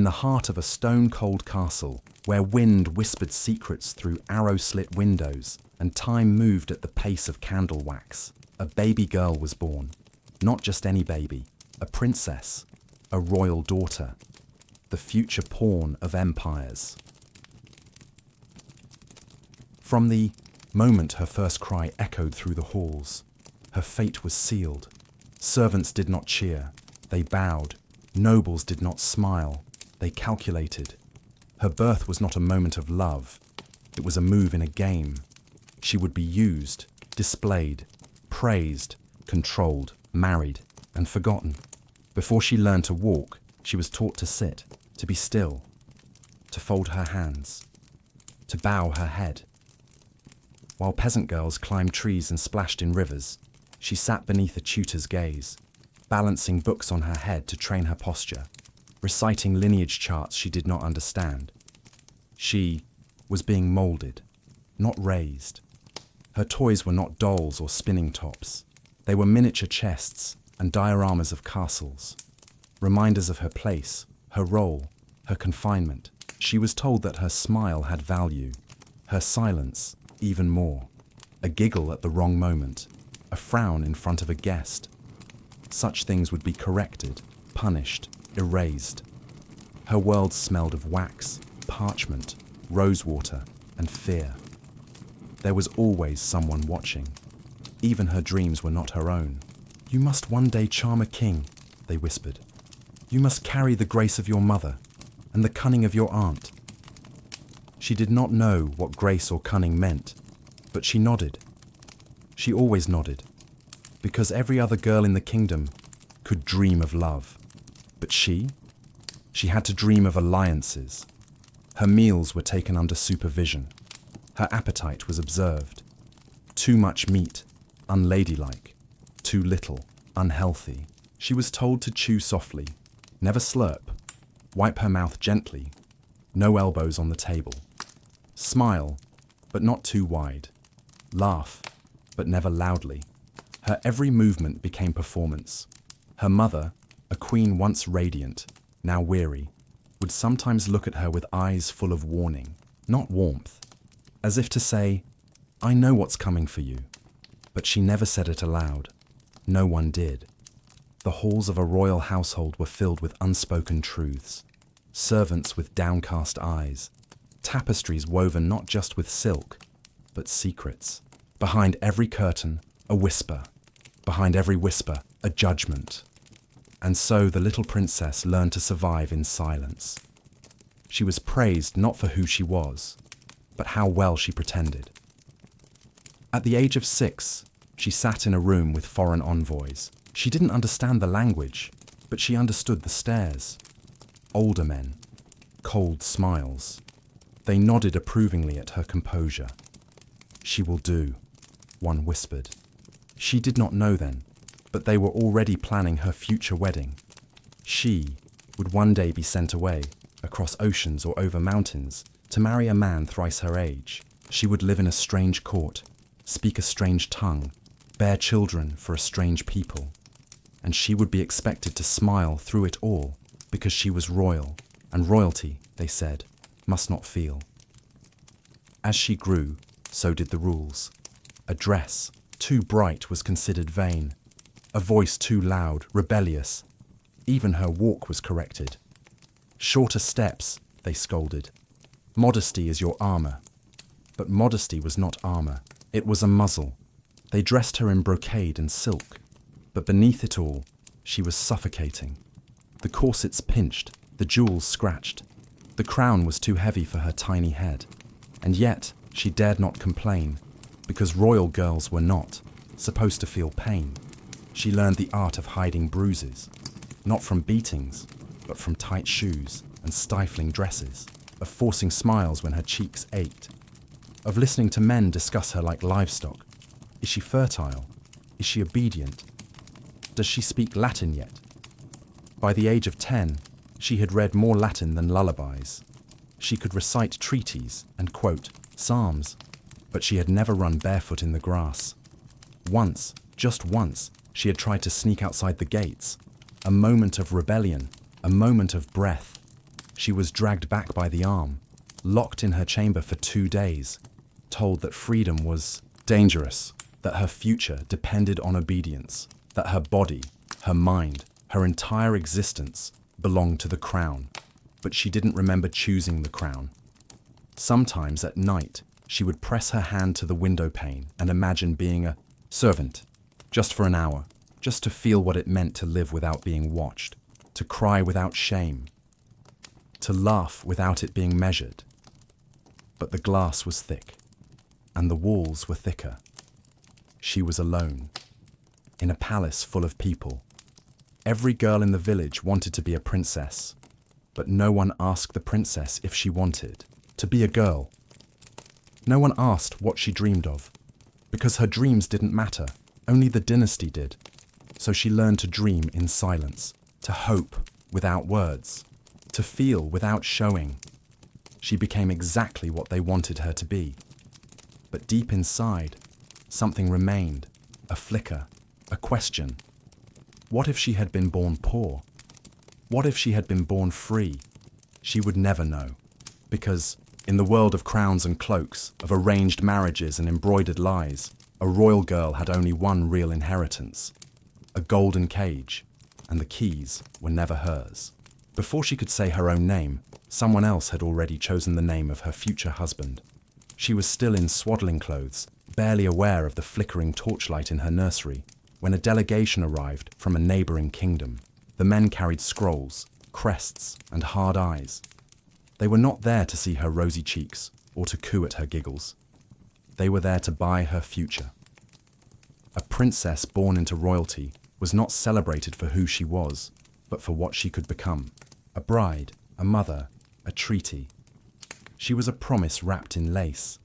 the heart of a stone-cold castle, where wind whispered secrets through arrow-slit windows and time moved at the pace of candle wax, a baby girl was born. Not just any baby, a princess, a royal daughter, the future pawn of empires. From the moment her first cry echoed through the halls, her fate was sealed. Servants did not cheer, they bowed. Nobles did not smile, they calculated. Her birth was not a moment of love, it was a move in a game. She would be used, displayed, praised, controlled, married, and forgotten. Before she learned to walk, she was taught to sit, to be still, to fold her hands, to bow her head. While peasant girls climbed trees and splashed in rivers, she sat beneath a tutor's gaze, balancing books on her head to train her posture, reciting lineage charts she did not understand. She was being molded, not raised. Her toys were not dolls or spinning tops. They were miniature chests and dioramas of castles, reminders of her place, her role, her confinement. She was told that her smile had value, her silence even more, a giggle at the wrong moment, a frown in front of a guest. Such things would be corrected, punished, erased. Her world smelled of wax, parchment, rosewater, and fear. There was always someone watching. Even her dreams were not her own. "You must one day charm a king," they whispered. "You must carry the grace of your mother and the cunning of your aunt." She did not know what grace or cunning meant, but she nodded. She always nodded, because every other girl in the kingdom could dream of love. But she had to dream of alliances. Her meals were taken under supervision. Her appetite was observed. Too much meat, unladylike. Too little, unhealthy. She was told to chew softly, never slurp, wipe her mouth gently, no elbows on the table. Smile, but not too wide. Laugh, but never loudly. Her every movement became performance. Her mother, a queen once radiant, now weary, would sometimes look at her with eyes full of warning, not warmth, as if to say, "I know what's coming for you." But she never said it aloud. No one did. The halls of a royal household were filled with unspoken truths. Servants with downcast eyes. Tapestries woven not just with silk, but secrets. Behind every curtain, a whisper. Behind every whisper, a judgment. And so the little princess learned to survive in silence. She was praised not for who she was, but how well she pretended. At the age of 6, she sat in a room with foreign envoys. She didn't understand the language, but she understood the stares. Older men, cold smiles. They nodded approvingly at her composure. "She will do," one whispered. She did not know then, but they were already planning her future wedding. She would one day be sent away, across oceans or over mountains, to marry a man thrice her age. She would live in a strange court, speak a strange tongue, bear children for a strange people. And she would be expected to smile through it all, because she was royal, and royalty, they said, must not feel. As she grew, so did the rules. A dress too bright was considered vain. A voice too loud, rebellious. Even her walk was corrected. "Shorter steps," they scolded. "Modesty is your armor." But modesty was not armor. It was a muzzle. They dressed her in brocade and silk. But beneath it all, she was suffocating. The corsets pinched, the jewels scratched. The crown was too heavy for her tiny head. And yet, she dared not complain, because royal girls were not supposed to feel pain. She learned the art of hiding bruises, not from beatings, but from tight shoes and stifling dresses, of forcing smiles when her cheeks ached, of listening to men discuss her like livestock. Is she fertile? Is she obedient? Does she speak Latin yet? By the age of 10, she had read more Latin than lullabies. She could recite treaties and quote psalms, but she had never run barefoot in the grass. Once, just once, she had tried to sneak outside the gates. A moment of rebellion, a moment of breath. She was dragged back by the arm, locked in her chamber for 2 days, told that freedom was dangerous, that her future depended on obedience, that her body, her mind, her entire existence belonged to the crown. But she didn't remember choosing the crown. Sometimes at night, she would press her hand to the window pane and imagine being a servant, just for an hour, just to feel what it meant to live without being watched, to cry without shame, to laugh without it being measured. But the glass was thick, and the walls were thicker. She was alone, in a palace full of people. Every girl in the village wanted to be a princess, but no one asked the princess if she wanted to be a girl. No one asked what she dreamed of, because her dreams didn't matter, only the dynasty did. So she learned to dream in silence, to hope without words, to feel without showing. She became exactly what they wanted her to be. But deep inside, something remained, a flicker, a question. What if she had been born poor? What if she had been born free? She would never know, because in the world of crowns and cloaks, of arranged marriages and embroidered lies, a royal girl had only one real inheritance, a golden cage, and the keys were never hers. Before she could say her own name, someone else had already chosen the name of her future husband. She was still in swaddling clothes, barely aware of the flickering torchlight in her nursery, when a delegation arrived from a neighboring kingdom. The men carried scrolls, crests, and hard eyes. They were not there to see her rosy cheeks or to coo at her giggles. They were there to buy her future. A princess born into royalty was not celebrated for who she was, but for what she could become. A bride, a mother, a treaty. She was a promise wrapped in lace.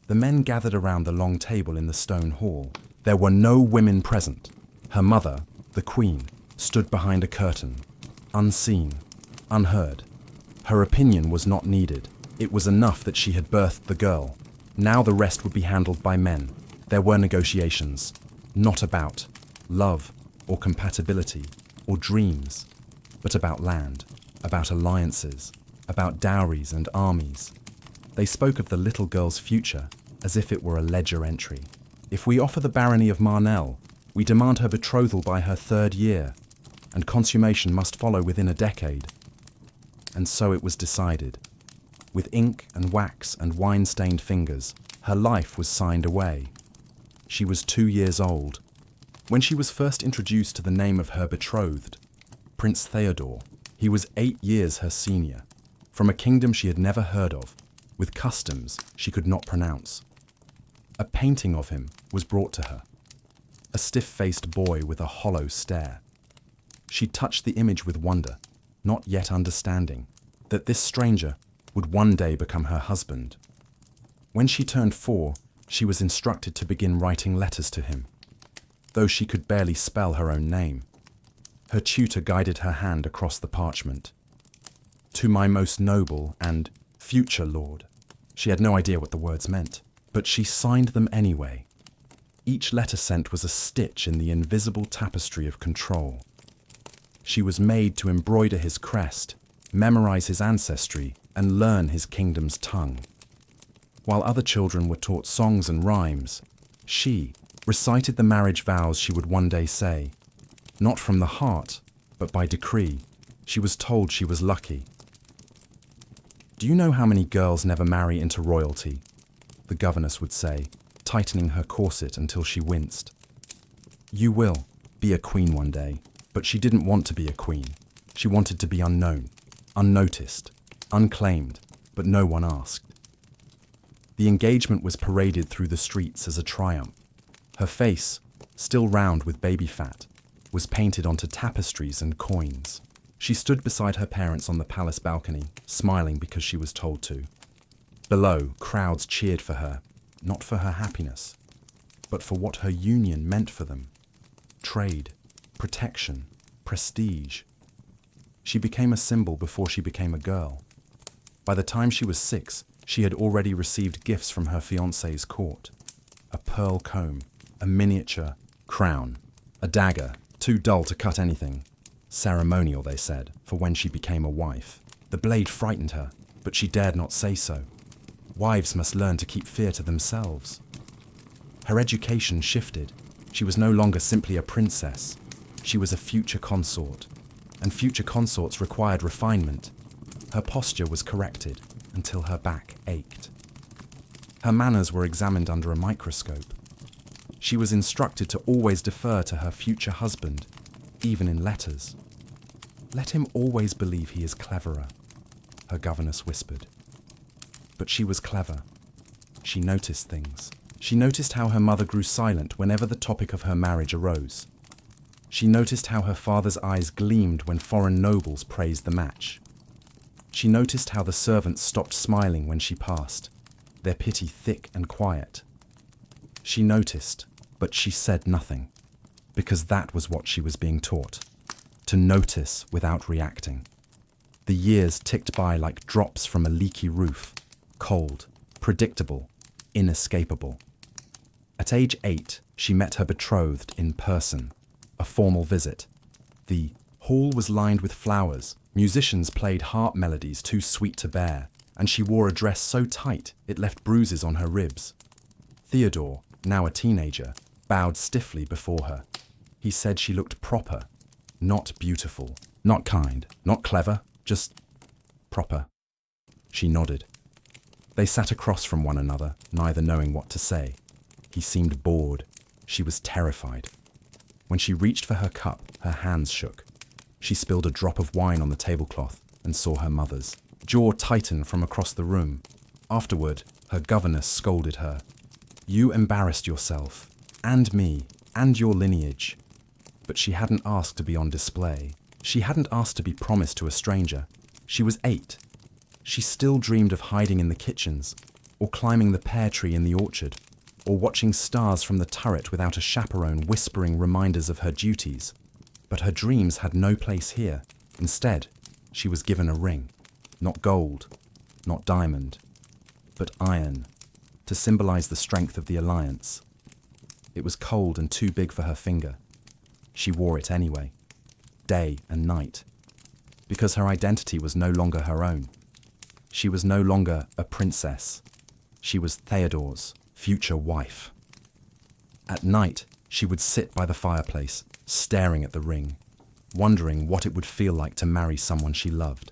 The men gathered around the long table in the stone hall. There were no women present. Her mother, the queen, stood behind a curtain, unseen, unheard. Her opinion was not needed. It was enough that she had birthed the girl. Now the rest would be handled by men. There were negotiations, not about love or compatibility or dreams, but about land, about alliances, about dowries and armies. They spoke of the little girl's future as if it were a ledger entry. If we offer the barony of Marnell, we demand her betrothal by her 3rd year, and consummation must follow within a decade. And so it was decided. With ink and wax and wine-stained fingers, her life was signed away. She was 2 years old. When she was first introduced to the name of her betrothed, Prince Theodore, he was 8 years her senior, from a kingdom she had never heard of, with customs she could not pronounce. A painting of him was brought to her, a stiff-faced boy with a hollow stare. She touched the image with wonder, not yet understanding that this stranger would one day become her husband. When she turned 4, she was instructed to begin writing letters to him, though she could barely spell her own name. Her tutor guided her hand across the parchment. To my most noble and future lord. She had no idea what the words meant, but she signed them anyway. Each letter sent was a stitch in the invisible tapestry of control. She was made to embroider his crest, memorize his ancestry, and learn his kingdom's tongue. While other children were taught songs and rhymes, she recited the marriage vows she would one day say. Not from the heart, but by decree. She was told she was lucky. Do you know how many girls never marry into royalty? The governess would say, tightening her corset until she winced. You will be a queen one day, but she didn't want to be a queen. She wanted to be unknown, unnoticed, unclaimed, but no one asked. The engagement was paraded through the streets as a triumph. Her face, still round with baby fat, was painted onto tapestries and coins. She stood beside her parents on the palace balcony, smiling because she was told to. Below, crowds cheered for her, not for her happiness, but for what her union meant for them. Trade, protection, prestige. She became a symbol before she became a girl. By the time she was 6, she had already received gifts from her fiancé's court. A pearl comb, a miniature crown, a dagger, too dull to cut anything. Ceremonial, they said, for when she became a wife. The blade frightened her, but she dared not say so. Wives must learn to keep fear to themselves. Her education shifted. She was no longer simply a princess. She was a future consort, and future consorts required refinement. Her posture was corrected until her back ached. Her manners were examined under a microscope. She was instructed to always defer to her future husband, even in letters. "Let him always believe he is cleverer," her governess whispered. But she was clever. She noticed things. She noticed how her mother grew silent whenever the topic of her marriage arose. She noticed how her father's eyes gleamed when foreign nobles praised the match. She noticed how the servants stopped smiling when she passed, their pity thick and quiet. She noticed, but she said nothing, because that was what she was being taught, to notice without reacting. The years ticked by like drops from a leaky roof, cold, predictable, inescapable. At age 8, she met her betrothed in person, a formal visit. The hall was lined with flowers, musicians played harp melodies too sweet to bear, and she wore a dress so tight it left bruises on her ribs. Theodore, now a teenager, bowed stiffly before her. He said she looked proper, not beautiful, not kind, not clever, just proper. She nodded. They sat across from one another, neither knowing what to say. He seemed bored. She was terrified. When she reached for her cup, her hands shook. She spilled a drop of wine on the tablecloth and saw her mother's jaw tighten from across the room. Afterward, her governess scolded her. "You embarrassed yourself, and me, and your lineage." But she hadn't asked to be on display. She hadn't asked to be promised to a stranger. She was 8. She still dreamed of hiding in the kitchens, or climbing the pear tree in the orchard, or watching stars from the turret without a chaperone whispering reminders of her duties. But her dreams had no place here. Instead, she was given a ring. Not gold, not diamond, but iron, to symbolize the strength of the alliance. It was cold and too big for her finger. She wore it anyway, day and night, because her identity was no longer her own. She was no longer a princess. She was Theodore's future wife. At night, she would sit by the fireplace, staring at the ring, wondering what it would feel like to marry someone she loved,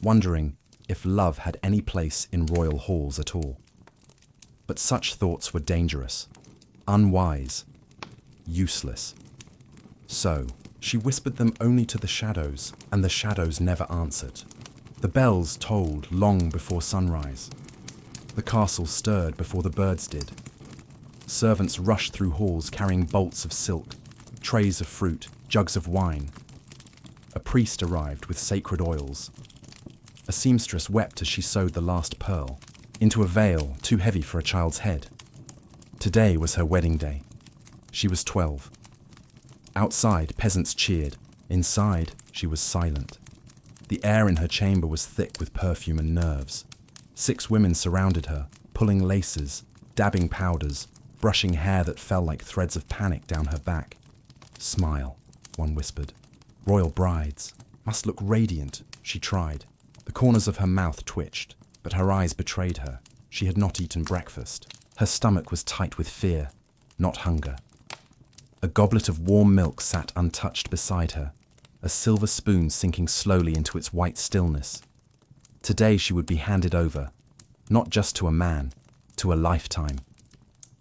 wondering if love had any place in royal halls at all. But such thoughts were dangerous, unwise, useless. So, she whispered them only to the shadows, and the shadows never answered. The bells tolled long before sunrise. The castle stirred before the birds did. Servants rushed through halls carrying bolts of silk, trays of fruit, jugs of wine. A priest arrived with sacred oils. A seamstress wept as she sewed the last pearl into a veil too heavy for a child's head. Today was her wedding day. She was 12. Outside, peasants cheered. Inside, she was silent. The air in her chamber was thick with perfume and nerves. 6 women surrounded her, pulling laces, dabbing powders, brushing hair that fell like threads of panic down her back. "Smile," one whispered. "Royal brides must look radiant," she tried. The corners of her mouth twitched, but her eyes betrayed her. She had not eaten breakfast. Her stomach was tight with fear, not hunger. A goblet of warm milk sat untouched beside her, a silver spoon sinking slowly into its white stillness. Today she would be handed over, not just to a man, to a lifetime.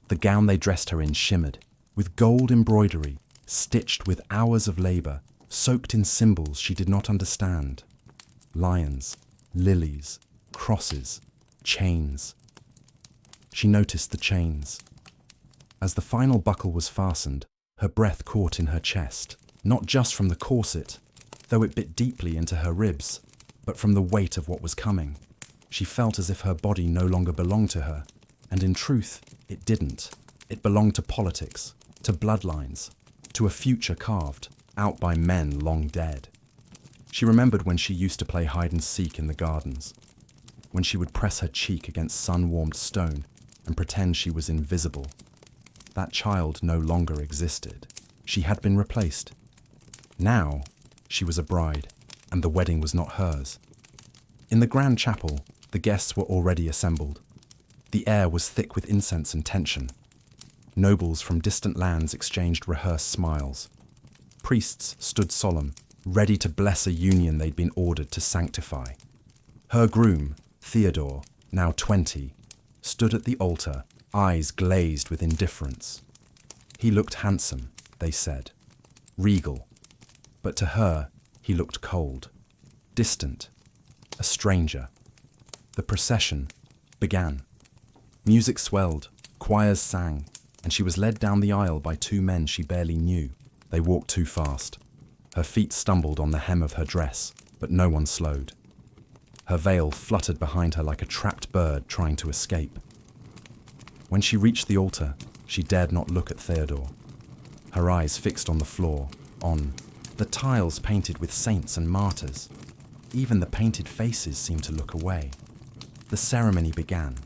The gown they dressed her in shimmered, with gold embroidery, stitched with hours of labor, soaked in symbols she did not understand. Lions, lilies, crosses, chains. She noticed the chains. As the final buckle was fastened, her breath caught in her chest, not just from the corset, though it bit deeply into her ribs, but from the weight of what was coming. She felt as if her body no longer belonged to her, and in truth, it didn't. It belonged to politics, to bloodlines, to a future carved out by men long dead. She remembered when she used to play hide and seek in the gardens, when she would press her cheek against sun-warmed stone and pretend she was invisible. That child no longer existed. She had been replaced. Now, she was a bride, and the wedding was not hers. In the grand chapel, the guests were already assembled. The air was thick with incense and tension. Nobles from distant lands exchanged rehearsed smiles. Priests stood solemn, ready to bless a union they'd been ordered to sanctify. Her groom, Theodore, now 20, stood at the altar, eyes glazed with indifference. He looked handsome, they said, regal, but to her he looked cold, distant, a stranger. The procession began. Music swelled, choirs sang, and she was led down the aisle by two men she barely knew. They walked too fast. Her feet stumbled on the hem of her dress, but no one slowed. Her veil fluttered behind her like a trapped bird trying to escape. When she reached the altar, she dared not look at Theodore. Her eyes fixed on the floor, on the tiles painted with saints and martyrs. Even the painted faces seemed to look away. The ceremony began.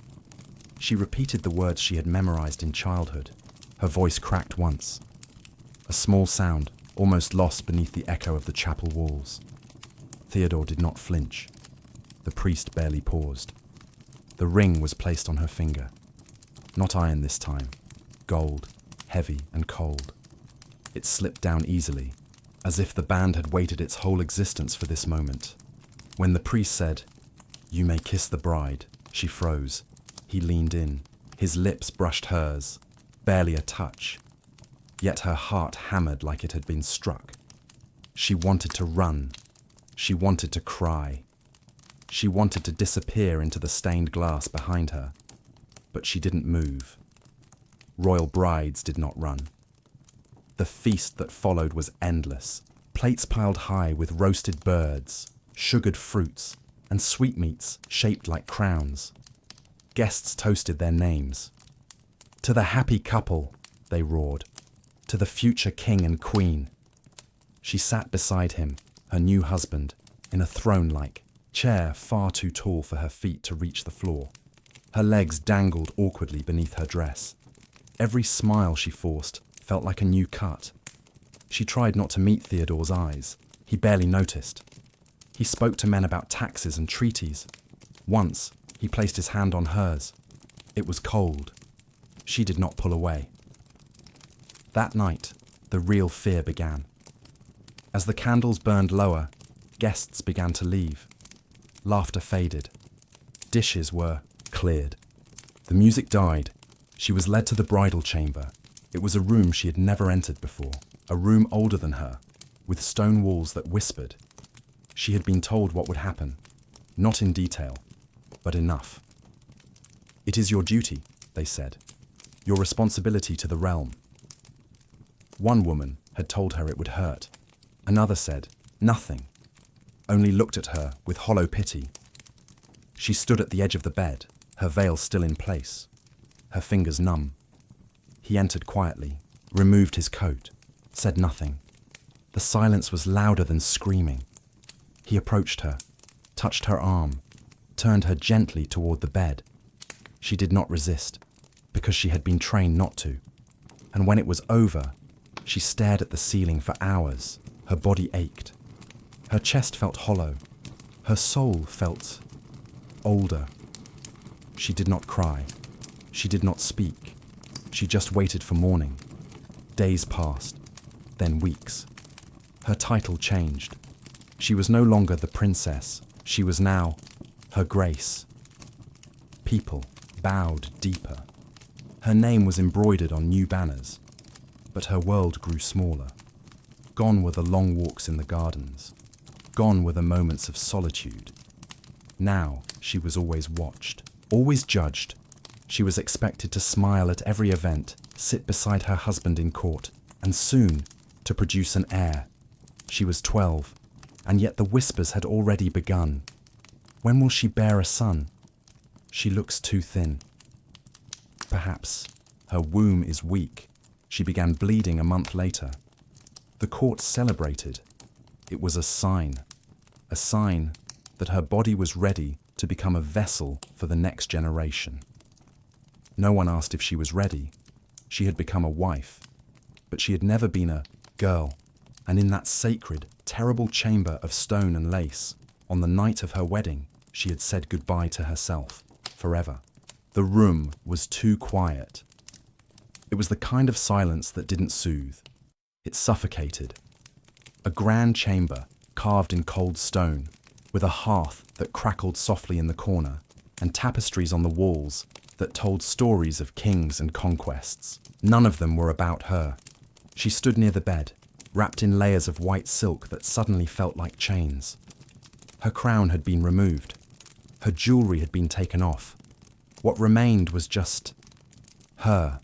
She repeated the words she had memorized in childhood. Her voice cracked once. A small sound, almost lost beneath the echo of the chapel walls. Theodore did not flinch. The priest barely paused. The ring was placed on her finger. Not iron this time. Gold, heavy and cold. It slipped down easily, as if the band had waited its whole existence for this moment. When the priest said, "You may kiss the bride," she froze. He leaned in. His lips brushed hers, barely a touch. Yet her heart hammered like it had been struck. She wanted to run. She wanted to cry. She wanted to disappear into the stained glass behind her. But she didn't move. Royal brides did not run. The feast that followed was endless. Plates piled high with roasted birds, sugared fruits, and sweetmeats shaped like crowns. Guests toasted their names. "To the happy couple," they roared. "To the future king and queen." She sat beside him, her new husband, in a throne-like chair far too tall for her feet to reach the floor. Her legs dangled awkwardly beneath her dress. Every smile she forced felt like a new cut. She tried not to meet Theodore's eyes. He barely noticed. He spoke to men about taxes and treaties. Once, he placed his hand on hers. It was cold. She did not pull away. That night, the real fear began. As the candles burned lower, guests began to leave. Laughter faded. Dishes were cleared. The music died. She was led to the bridal chamber. It was a room she had never entered before, a room older than her, with stone walls that whispered. She had been told what would happen, not in detail, but enough. "It is your duty," they said, "your responsibility to the realm." One woman had told her it would hurt. Another said, nothing, only looked at her with hollow pity. She stood at the edge of the bed, her veil still in place, her fingers numb. He entered quietly, removed his coat, said nothing. The silence was louder than screaming. He approached her, touched her arm, turned her gently toward the bed. She did not resist, because she had been trained not to. And when it was over, she stared at the ceiling for hours. Her body ached. Her chest felt hollow. Her soul felt older. She did not cry. She did not speak. She just waited for morning. Days passed, then weeks. Her title changed. She was no longer the princess. She was now Her Grace. People bowed deeper. Her name was embroidered on new banners, but her world grew smaller. Gone were the long walks in the gardens. Gone were the moments of solitude. Now she was always watched, always judged. She was expected to smile at every event, sit beside her husband in court, and soon to produce an heir. She was 12, and yet the whispers had already begun. When will she bear a son? She looks too thin. Perhaps her womb is weak. She began bleeding a month later. The court celebrated. It was a sign that her body was ready to become a vessel for the next generation. No one asked if she was ready. She had become a wife, but she had never been a girl. And in that sacred, terrible chamber of stone and lace, on the night of her wedding, she had said goodbye to herself, forever. The room was too quiet. It was the kind of silence that didn't soothe. It suffocated. A grand chamber, carved in cold stone, with a hearth that crackled softly in the corner, and tapestries on the walls that told stories of kings and conquests. None of them were about her. She stood near the bed, wrapped in layers of white silk that suddenly felt like chains. Her crown had been removed. Her jewelry had been taken off. What remained was just her,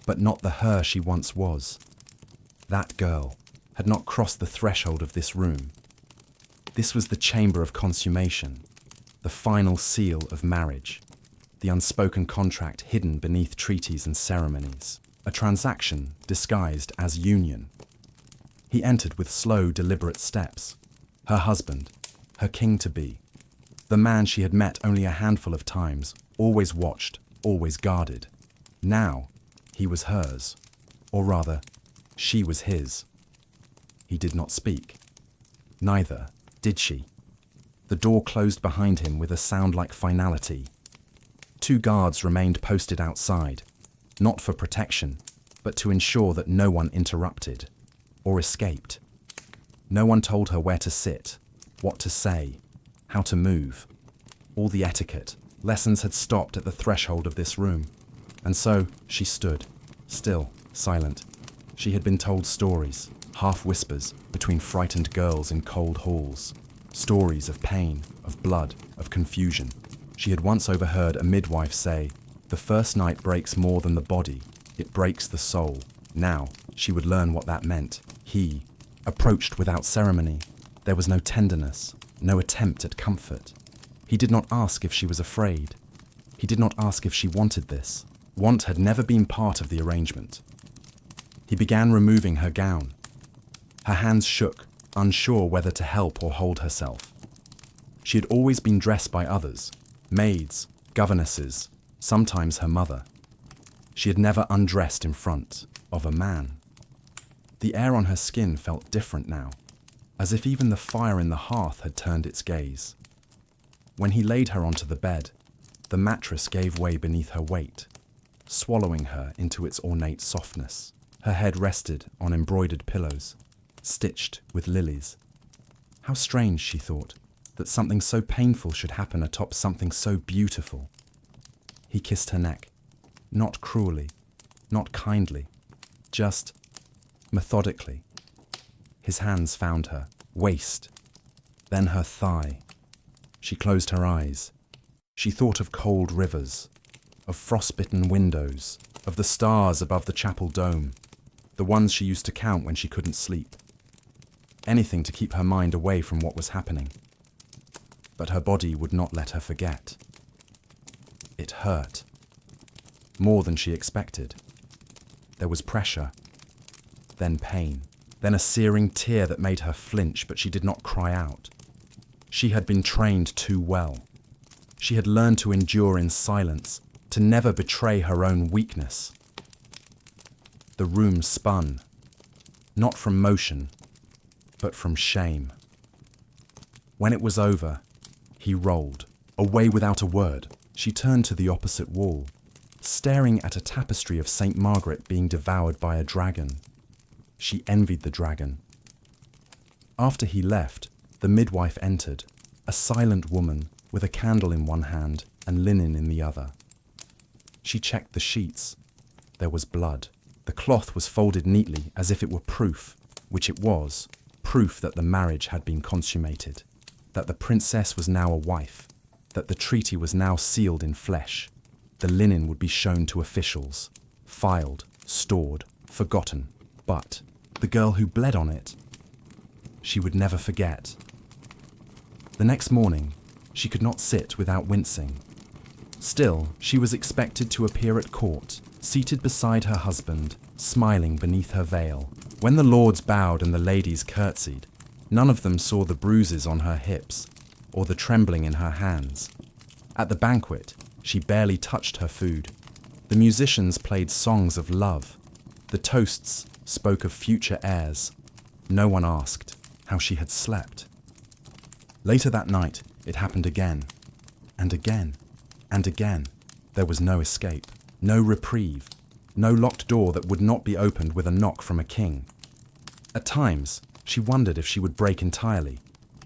but not the her she once was. That girl had not crossed the threshold of this room. This was the chamber of consummation, the final seal of marriage, the unspoken contract hidden beneath treaties and ceremonies, a transaction disguised as union. He entered with slow, deliberate steps. Her husband, her king-to-be, the man she had met only a handful of times, always watched, always guarded. Now, he was hers, or rather, she was his. He did not speak. Neither did she. The door closed behind him with a sound like finality. 2 guards remained posted outside, not for protection, but to ensure that no one interrupted or escaped. No one told her where to sit, what to say, how to move. All the etiquette, lessons had stopped at the threshold of this room. And so she stood, still, silent. She had been told stories, half whispers, between frightened girls in cold halls. Stories of pain, of blood, of confusion. She had once overheard a midwife say, "The first night breaks more than the body, it breaks the soul." Now, she would learn what that meant. He approached without ceremony. There was no tenderness, no attempt at comfort. He did not ask if she was afraid. He did not ask if she wanted this. Want had never been part of the arrangement. He began removing her gown. Her hands shook, unsure whether to help or hold herself. She had always been dressed by others, maids, governesses, sometimes her mother. She had never undressed in front of a man. The air on her skin felt different now, as if even the fire in the hearth had turned its gaze. When he laid her onto the bed, the mattress gave way beneath her weight, swallowing her into its ornate softness. Her head rested on embroidered pillows, stitched with lilies. How strange, she thought, that something so painful should happen atop something so beautiful. He kissed her neck, not cruelly, not kindly, just methodically. His hands found her waist, then her thigh. She closed her eyes. She thought of cold rivers, of frostbitten windows, of the stars above the chapel dome, the ones she used to count when she couldn't sleep. Anything to keep her mind away from what was happening. But her body would not let her forget. It hurt. More than she expected. There was pressure, then pain, then a searing tear that made her flinch, but she did not cry out. She had been trained too well. She had learned to endure in silence, to never betray her own weakness. The room spun, not from motion, but from shame. When it was over, he rolled, away without a word. She turned to the opposite wall, staring at a tapestry of St. Margaret being devoured by a dragon. She envied the dragon. After he left, the midwife entered, a silent woman with a candle in one hand and linen in the other. She checked the sheets. There was blood. The cloth was folded neatly as if it were proof, which it was, proof that the marriage had been consummated, that the princess was now a wife, that the treaty was now sealed in flesh. The linen would be shown to officials, filed, stored, forgotten. But the girl who bled on it, she would never forget. The next morning, she could not sit without wincing. Still, she was expected to appear at court, seated beside her husband, smiling beneath her veil. When the lords bowed and the ladies curtsied, none of them saw the bruises on her hips or the trembling in her hands. At the banquet, she barely touched her food. The musicians played songs of love. The toasts spoke of future heirs. No one asked how she had slept. Later that night, It happened again, and again, and again. There was no escape, no reprieve, no locked door that would not be opened with a knock from a king. At times, she wondered if she would break entirely,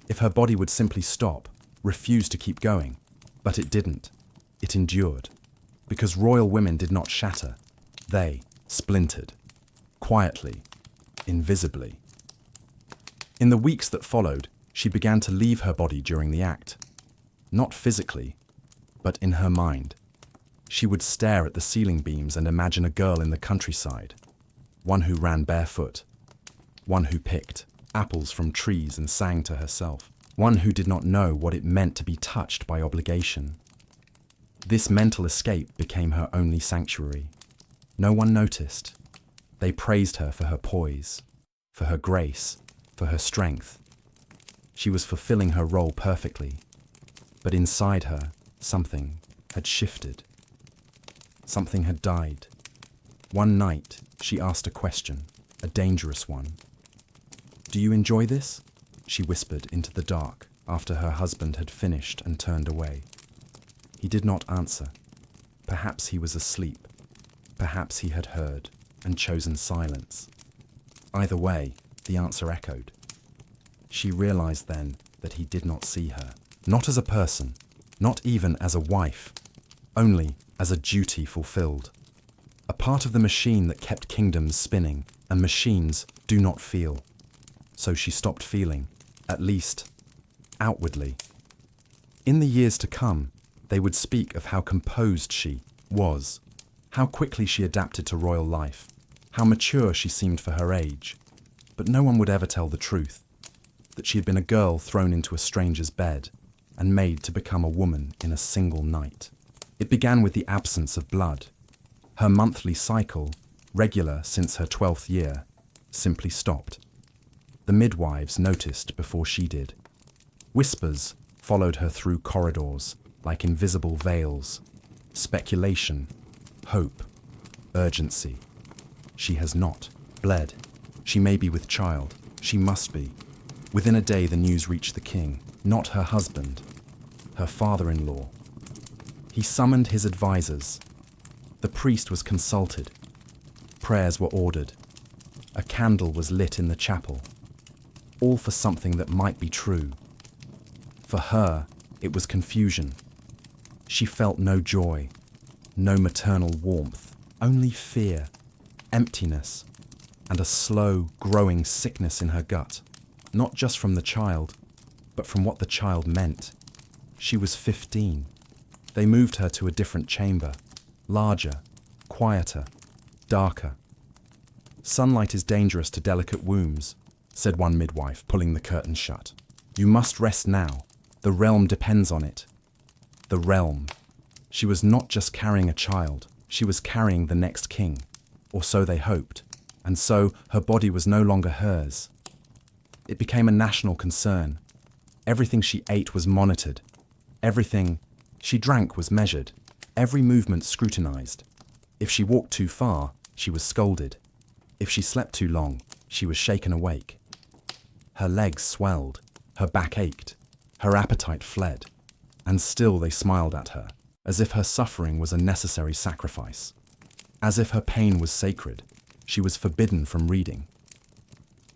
if her body would simply stop, refuse to keep going. But it didn't. It endured. Because royal women did not shatter. They splintered. Quietly. Invisibly. In the weeks that followed, she began to leave her body during the act. Not physically, but in her mind. She would stare at the ceiling beams and imagine a girl in the countryside. One who ran barefoot. One who picked apples from trees and sang to herself. One who did not know what it meant to be touched by obligation. This mental escape became her only sanctuary. No one noticed. They praised her for her poise, for her grace, for her strength. She was fulfilling her role perfectly. But inside her, something had shifted. Something had died. One night, she asked a question, a dangerous one. "Do you enjoy this?" she whispered into the dark after her husband had finished and turned away. He did not answer. Perhaps he was asleep. Perhaps he had heard and chosen silence. Either way, the answer echoed. She realized then that he did not see her, not as a person, not even as a wife, only as a duty fulfilled. A part of the machine that kept kingdoms spinning, and machines do not feel. So she stopped feeling, at least outwardly. In the years to come, they would speak of how composed she was, how quickly she adapted to royal life, how mature she seemed for her age. But no one would ever tell the truth, that she had been a girl thrown into a stranger's bed and made to become a woman in a single night. It began with the absence of blood. Her monthly cycle, regular since her 12th year, simply stopped. The midwives noticed before she did. Whispers followed her through corridors like invisible veils. Speculation, hope, urgency. She has not bled. She may be with child. She must be. Within a day the news reached the king, not her husband, her father-in-law. He summoned his advisors. The priest was consulted. Prayers were ordered. A candle was lit in the chapel. All for something that might be true. For her, it was confusion. She felt no joy, no maternal warmth, only fear, emptiness, and a slow, growing sickness in her gut, not just from the child, but from what the child meant. She was 15. They moved her to a different chamber, larger, quieter, darker. "Sunlight is dangerous to delicate wombs," said one midwife, pulling the curtain shut. "You must rest now. The realm depends on it." The realm. She was not just carrying a child, she was carrying the next king, or so they hoped, and so her body was no longer hers. It became a national concern. Everything she ate was monitored. Everything she drank was measured. Every movement scrutinized. If she walked too far, she was scolded. If she slept too long, she was shaken awake. Her legs swelled, her back ached, her appetite fled, and still they smiled at her, as if her suffering was a necessary sacrifice. As if her pain was sacred, she was forbidden from reading.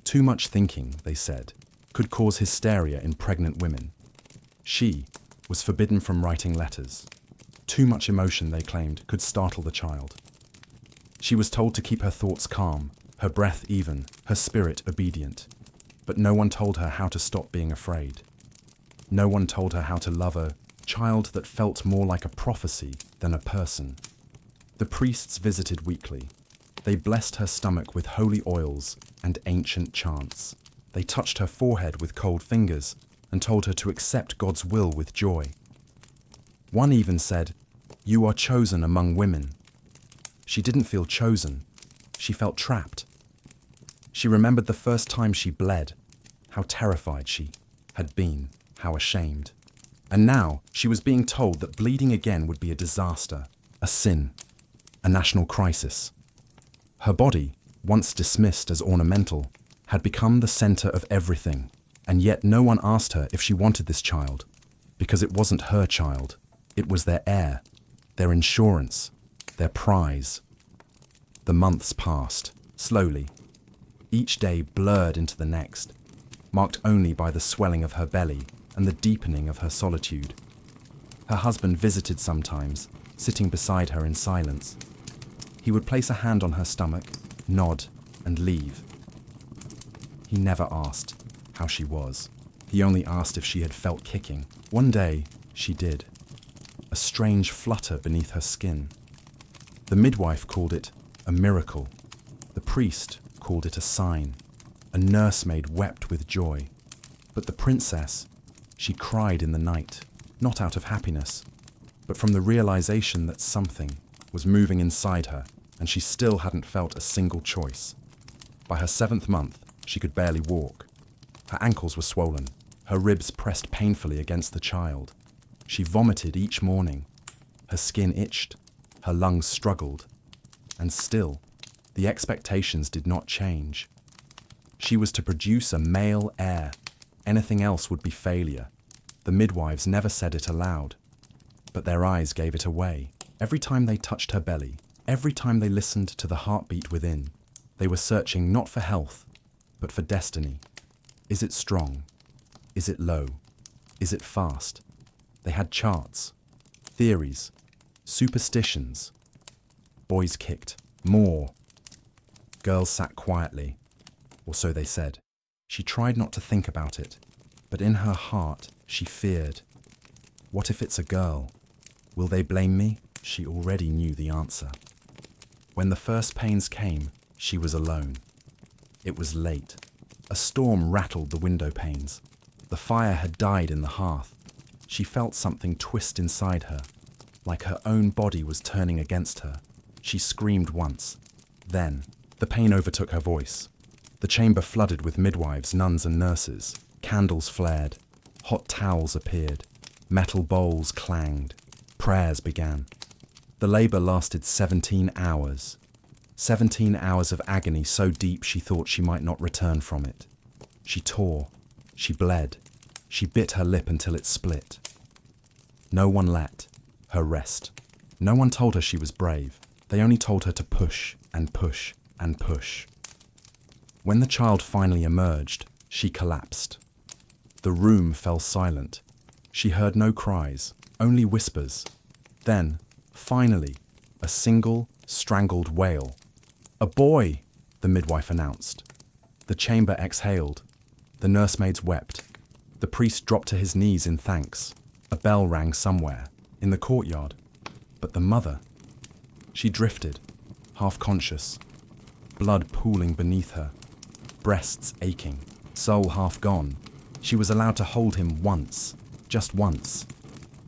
Too much thinking, they said, could cause hysteria in pregnant women. She was forbidden from writing letters. Too much emotion, they claimed, could startle the child. She was told to keep her thoughts calm, her breath even, her spirit obedient. But no one told her how to stop being afraid. No one told her how to love a child that felt more like a prophecy than a person. The priests visited weekly. They blessed her stomach with holy oils and ancient chants. They touched her forehead with cold fingers and told her to accept God's will with joy. One even said, "You are chosen among women." She didn't feel chosen. She felt trapped. She remembered the first time she bled, how terrified she had been, how ashamed. And now she was being told that bleeding again would be a disaster, a sin, a national crisis. Her body, once dismissed as ornamental, had become the center of everything, and yet no one asked her if she wanted this child, Because it wasn't her child. It was their heir, their insurance, their prize. The months passed, slowly. Each day blurred into the next, marked only by the swelling of her belly and the deepening of her solitude. Her husband visited sometimes, sitting beside her in silence. He would place a hand on her stomach, nod, and leave. He never asked how she was. He only asked if she had felt kicking. One day, she did. A strange flutter beneath her skin. The midwife called it a miracle. The priest called it a sign. A nursemaid wept with joy. But the princess, she cried in the night, not out of happiness, but from the realization that something was moving inside her, and she still hadn't felt a single choice. By her 7th month, she could barely walk. Her ankles were swollen, her ribs pressed painfully against the child. She vomited each morning. Her skin itched, her lungs struggled, and still, the expectations did not change. She was to produce a male heir. Anything else would be failure. The midwives never said it aloud, but their eyes gave it away. Every time they touched her belly, every time they listened to the heartbeat within, they were searching not for health, but for destiny. Is it strong? Is it low? Is it fast? They had charts, theories, superstitions. Boys kicked. More. Girls sat quietly, or so they said. She tried not to think about it, but in her heart she feared. What if it's a girl? Will they blame me? She already knew the answer. When the first pains came, she was alone. It was late. A storm rattled the window panes. The fire had died in the hearth. She felt something twist inside her, like her own body was turning against her. She screamed once. Then, the pain overtook her voice. The chamber flooded with midwives, nuns, and nurses. Candles flared. Hot towels appeared. Metal bowls clanged. Prayers began. The labor lasted 17 hours. 17 hours of agony so deep she thought she might not return from it. She tore. She bled. She bit her lip until it split. No one let her rest. No one told her she was brave. They only told her to push and push and push. When the child finally emerged, she collapsed. The room fell silent. She heard no cries, only whispers. Then, finally, a single, strangled wail. "A boy!" the midwife announced. The chamber exhaled. The nursemaids wept. The priest dropped to his knees in thanks. A bell rang somewhere, in the courtyard. But the mother, she drifted, half conscious, blood pooling beneath her, breasts aching, soul half gone. She was allowed to hold him once, just once.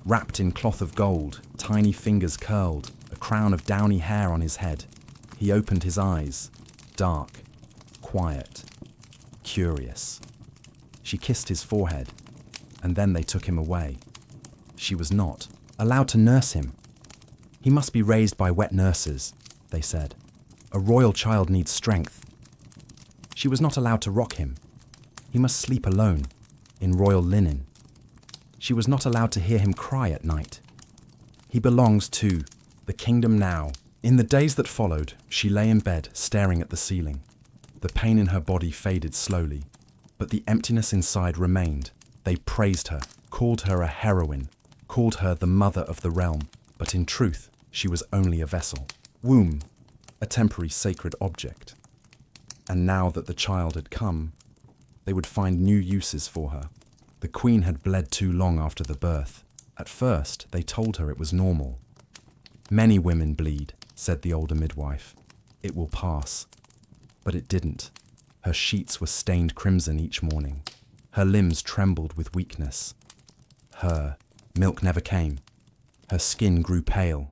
Wrapped in cloth of gold, tiny fingers curled, a crown of downy hair on his head. He opened his eyes, dark, quiet, curious. She kissed his forehead, and then they took him away. She was not allowed to nurse him. He must be raised by wet nurses, they said. A royal child needs strength. She was not allowed to rock him. He must sleep alone, in royal linen. She was not allowed to hear him cry at night. He belongs to the kingdom now. In the days that followed, she lay in bed, staring at the ceiling. The pain in her body faded slowly, but the emptiness inside remained. They praised her, called her a heroine, called her the mother of the realm, but in truth, she was only a vessel. Womb, a temporary sacred object. And now that the child had come, they would find new uses for her. The queen had bled too long after the birth. At first, they told her it was normal. "Many women bleed," said the older midwife. "It will pass." But it didn't. Her sheets were stained crimson each morning. Her limbs trembled with weakness. Milk never came. Her skin grew pale.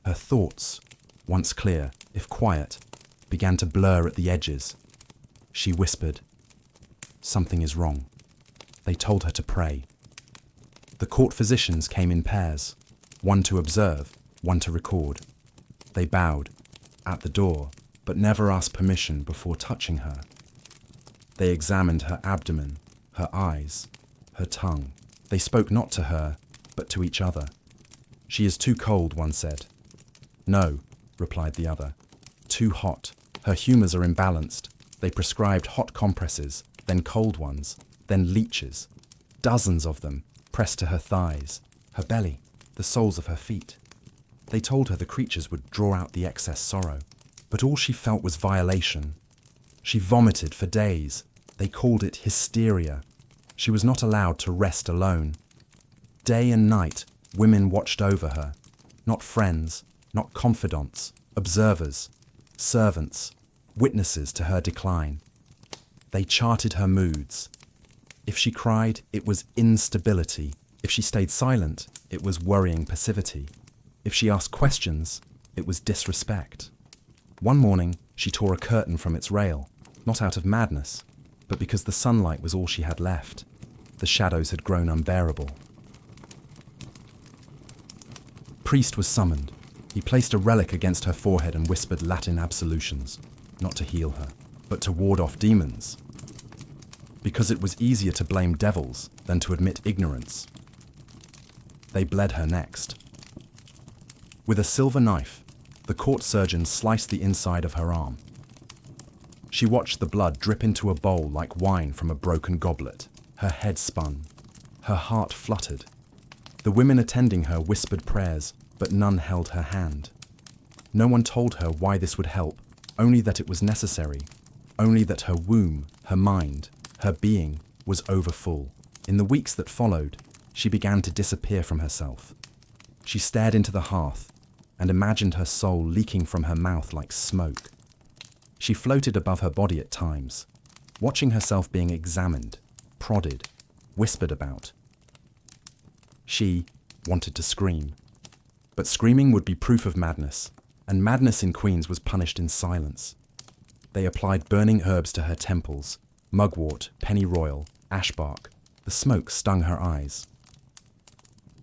Her thoughts, once clear, if quiet, began to blur at the edges. She whispered, "Something is wrong." They told her to pray. The court physicians came in pairs, one to observe, one to record. They bowed, at the door, but never asked permission before touching her. They examined her abdomen, her eyes, her tongue. They spoke not to her, but to each other. "She is too cold," one said. "No," replied the other. "Too hot. Her humours are imbalanced." They prescribed hot compresses, then cold ones, then leeches, dozens of them, pressed to her thighs, her belly, the soles of her feet. They told her the creatures would draw out the excess sorrow, but all she felt was violation. She vomited for days. They called it hysteria. She was not allowed to rest alone. Day and night, women watched over her, not friends, not confidants, observers, servants, witnesses to her decline. They charted her moods. If she cried, it was instability. If she stayed silent, it was worrying passivity. If she asked questions, it was disrespect. One morning, she tore a curtain from its rail, not out of madness, but because the sunlight was all she had left. The shadows had grown unbearable. Priest was summoned. He placed a relic against her forehead and whispered Latin absolutions, not to heal her, but to ward off demons. Because it was easier to blame devils than to admit ignorance. They bled her next. With a silver knife, the court surgeon sliced the inside of her arm. She watched the blood drip into a bowl like wine from a broken goblet. Her head spun. Her heart fluttered. The women attending her whispered prayers, but none held her hand. No one told her why this would help, only that it was necessary, only that her womb, her mind, her being was overfull. In the weeks that followed, she began to disappear from herself. She stared into the hearth and imagined her soul leaking from her mouth like smoke. She floated above her body at times, watching herself being examined, prodded, whispered about. She wanted to scream, but screaming would be proof of madness, and madness in Queens was punished in silence. They applied burning herbs to her temples, mugwort, pennyroyal, ashbark. The smoke stung her eyes.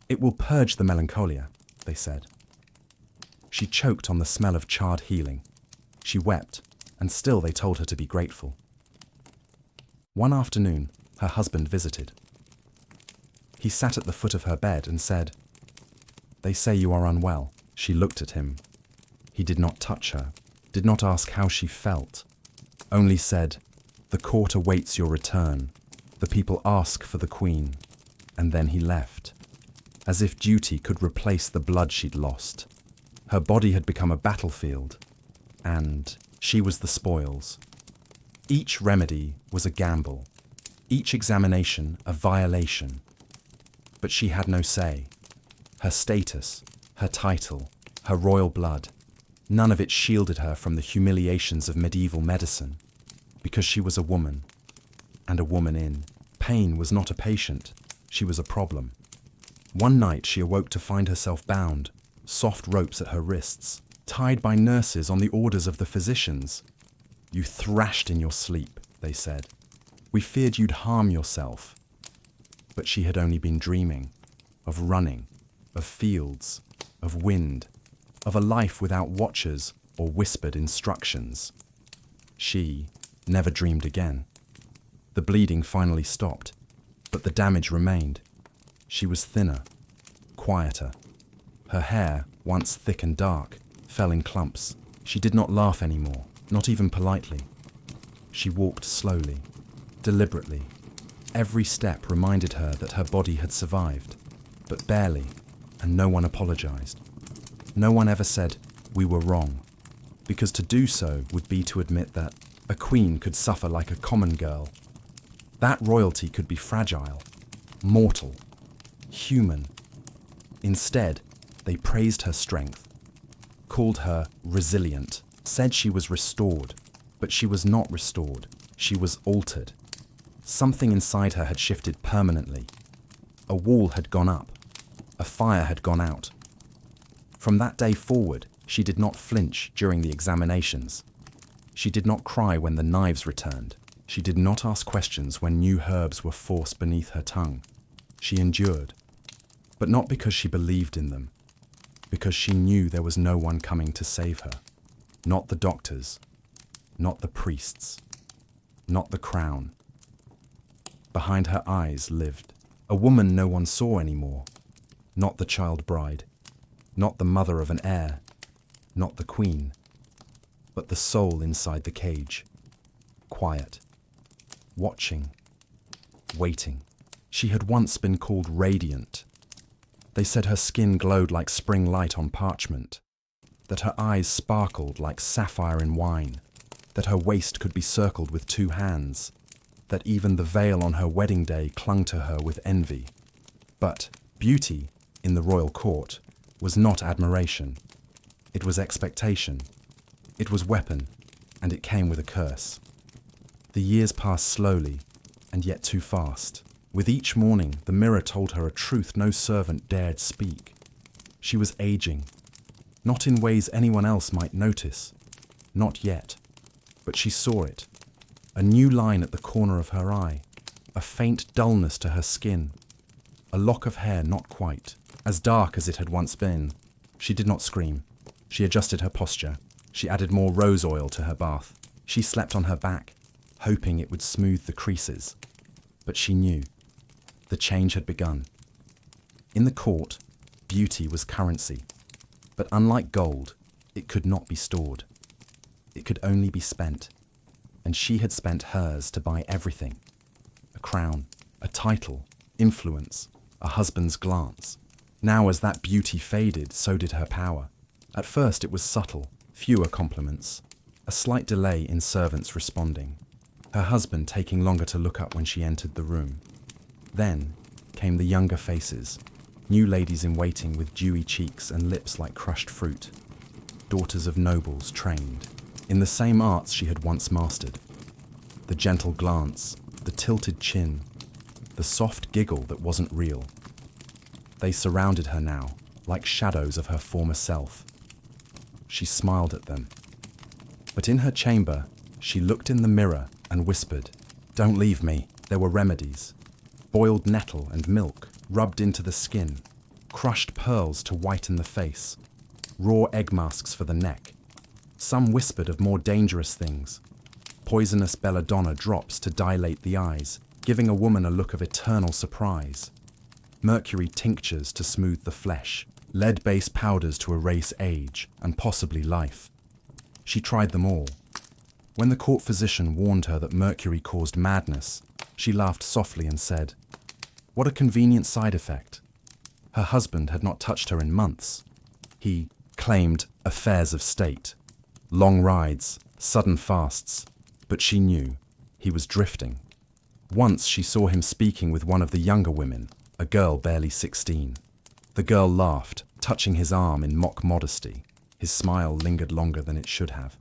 "It will purge the melancholia," they said. She choked on the smell of charred healing. She wept, and still they told her to be grateful. One afternoon, her husband visited. He sat at the foot of her bed and said, "They say you are unwell." She looked at him. He did not touch her, did not ask how she felt, only said, "The court awaits your return. The people ask for the queen." And then he left, as if duty could replace the blood she'd lost. Her body had become a battlefield, and she was the spoils. Each remedy was a gamble, each examination a violation. But she had no say. Her status, her title, her royal blood, none of it shielded her from the humiliations of medieval medicine, because she was a woman, and a woman in. Pain was not a patient, she was a problem. One night she awoke to find herself bound, soft ropes at her wrists, tied by nurses on the orders of the physicians. "You thrashed in your sleep," they said. "We feared you'd harm yourself." But she had only been dreaming, of running, of fields, of wind, of a life without watchers or whispered instructions. She never dreamed again. The bleeding finally stopped, but the damage remained. She was thinner, quieter. Her hair, once thick and dark, fell in clumps. She did not laugh anymore, not even politely. She walked slowly, deliberately. Every step reminded her that her body had survived, but barely, and no one apologized. No one ever said, "We were wrong," because to do so would be to admit that a queen could suffer like a common girl. That royalty could be fragile, mortal, human. Instead, they praised her strength, called her resilient, said she was restored, but she was not restored. She was altered. Something inside her had shifted permanently. A wall had gone up. A fire had gone out. From that day forward, she did not flinch during the examinations. She did not cry when the knives returned. She did not ask questions when new herbs were forced beneath her tongue. She endured, but not because she believed in them, because she knew there was no one coming to save her. Not the doctors, not the priests, not the crown. Behind her eyes lived A woman no one saw anymore. Not the child bride, not the mother of an heir, not the queen, but the soul inside the cage. Quiet, watching, waiting. She had once been called radiant. They said her skin glowed like spring light on parchment, that her eyes sparkled like sapphire in wine, that her waist could be circled with 2 hands, that even the veil on her wedding day clung to her with envy. But beauty, in the royal court, was not admiration. It was expectation. It was weapon, and it came with a curse. The years passed slowly, and yet too fast. With each morning, the mirror told her a truth no servant dared speak. She was aging, not in ways anyone else might notice. Not yet. But she saw it. A new line at the corner of her eye, a faint dullness to her skin, a lock of hair not quite, as dark as it had once been. She did not scream. She adjusted her posture. She added more rose oil to her bath. She slept on her back, hoping it would smooth the creases. But she knew. The change had begun. In the court, beauty was currency. But unlike gold, it could not be stored. It could only be spent. And she had spent hers to buy everything. A crown, a title, influence, a husband's glance. Now as that beauty faded, so did her power. At first it was subtle, fewer compliments, a slight delay in servants responding, her husband taking longer to look up when she entered the room. Then came the younger faces, new ladies in waiting with dewy cheeks and lips like crushed fruit, daughters of nobles trained in the same arts she had once mastered. The gentle glance, the tilted chin, the soft giggle that wasn't real. They surrounded her now, like shadows of her former self. She smiled at them. But in her chamber, she looked in the mirror and whispered, "Don't leave me." There were remedies. Boiled nettle and milk, rubbed into the skin, crushed pearls to whiten the face, raw egg masks for the neck. Some whispered of more dangerous things. Poisonous belladonna drops to dilate the eyes, giving a woman a look of eternal surprise. Mercury tinctures to smooth the flesh, lead-based powders to erase age and possibly life. She tried them all. When the court physician warned her that mercury caused madness, she laughed softly and said, "What a convenient side effect." Her husband had not touched her in months. He claimed affairs of state, long rides, sudden fasts, but she knew he was drifting. Once she saw him speaking with one of the younger women, a girl barely 16. The girl laughed, touching his arm in mock modesty. His smile lingered longer than it should have.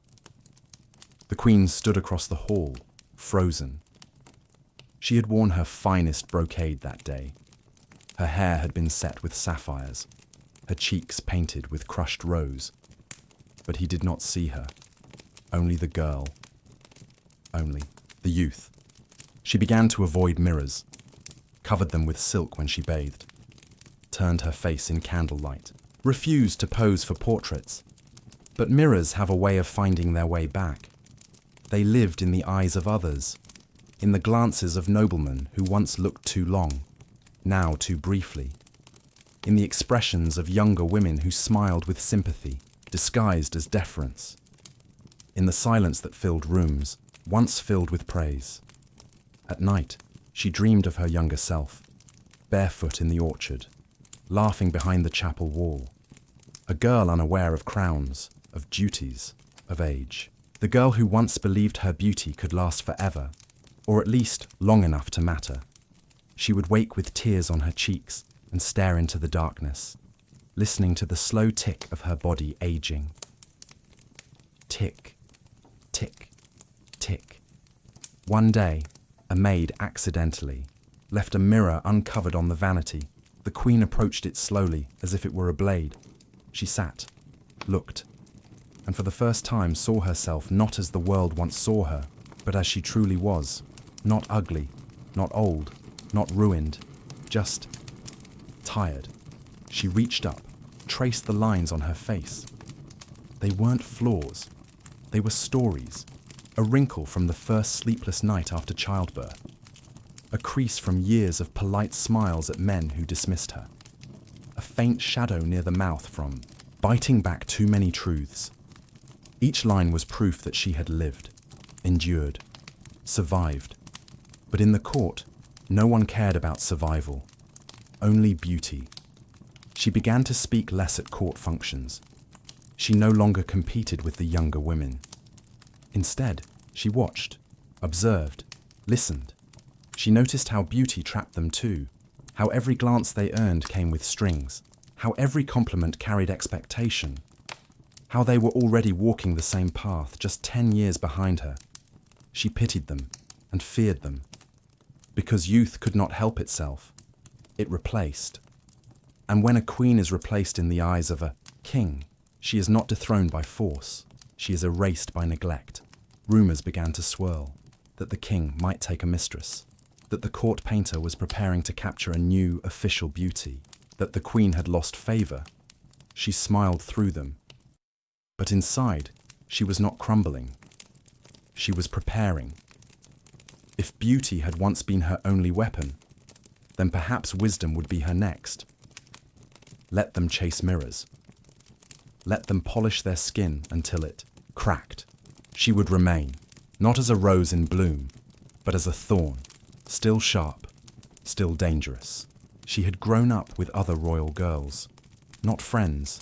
The queen stood across the hall, frozen. She had worn her finest brocade that day. Her hair had been set with sapphires, her cheeks painted with crushed rose. But he did not see her. Only the girl. Only the youth. She began to avoid mirrors, covered them with silk when she bathed, turned her face in candlelight, refused to pose for portraits. But mirrors have a way of finding their way back. They lived in the eyes of others, in the glances of noblemen who once looked too long, now too briefly, in the expressions of younger women who smiled with sympathy, disguised as deference, in the silence that filled rooms, once filled with praise. At night, she dreamed of her younger self, barefoot in the orchard, laughing behind the chapel wall, a girl unaware of crowns, of duties, of age. The girl who once believed her beauty could last forever, or at least long enough to matter. She would wake with tears on her cheeks and stare into the darkness, listening to the slow tick of her body aging. Tick, tick, tick. One day, a maid accidentally left a mirror uncovered on the vanity. The queen approached it slowly, as if it were a blade. She sat, looked, and for the first time saw herself not as the world once saw her, but as she truly was. Not ugly, not old, not ruined, just tired. She reached up, traced the lines on her face. They weren't flaws. They were stories, a wrinkle from the first sleepless night after childbirth. a crease from years of polite smiles at men who dismissed her, a faint shadow near the mouth from biting back too many truths. Each line was proof that she had lived, endured, survived. But in the court, no one cared about survival, only beauty. She began to speak less at court functions. She no longer competed with the younger women. Instead, she watched, observed, listened. She noticed how beauty trapped them too, how every glance they earned came with strings, how every compliment carried expectation, how they were already walking the same path, just 10 years behind her. She pitied them and feared them. Because youth could not help itself, it replaced. And when a queen is replaced in the eyes of a king, she is not dethroned by force, she is erased by neglect. Rumours began to swirl that the king might take a mistress, that the court painter was preparing to capture a new official beauty, that the queen had lost favour. She smiled through them. But inside, she was not crumbling. She was preparing. If beauty had once been her only weapon, then perhaps wisdom would be her next. Let them chase mirrors. Let them polish their skin until it cracked. She would remain, not as a rose in bloom, but as a thorn, still sharp, still dangerous. She had grown up with other royal girls, not friends,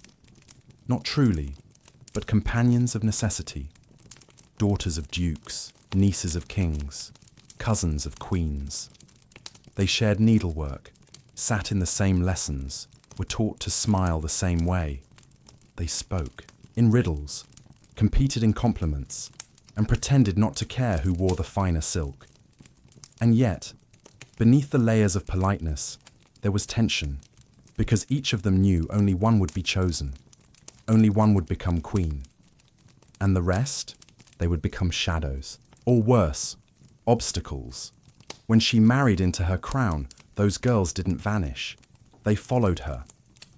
not truly, but companions of necessity, daughters of dukes, nieces of kings, cousins of queens. They shared needlework, sat in the same lessons, were taught to smile the same way. They spoke in riddles, competed in compliments, and pretended not to care who wore the finer silk. And yet, beneath the layers of politeness, there was tension, because each of them knew only one would be chosen, only one would become queen. And the rest, they would become shadows, or worse, obstacles. When she married into her crown, those girls didn't vanish. They followed her,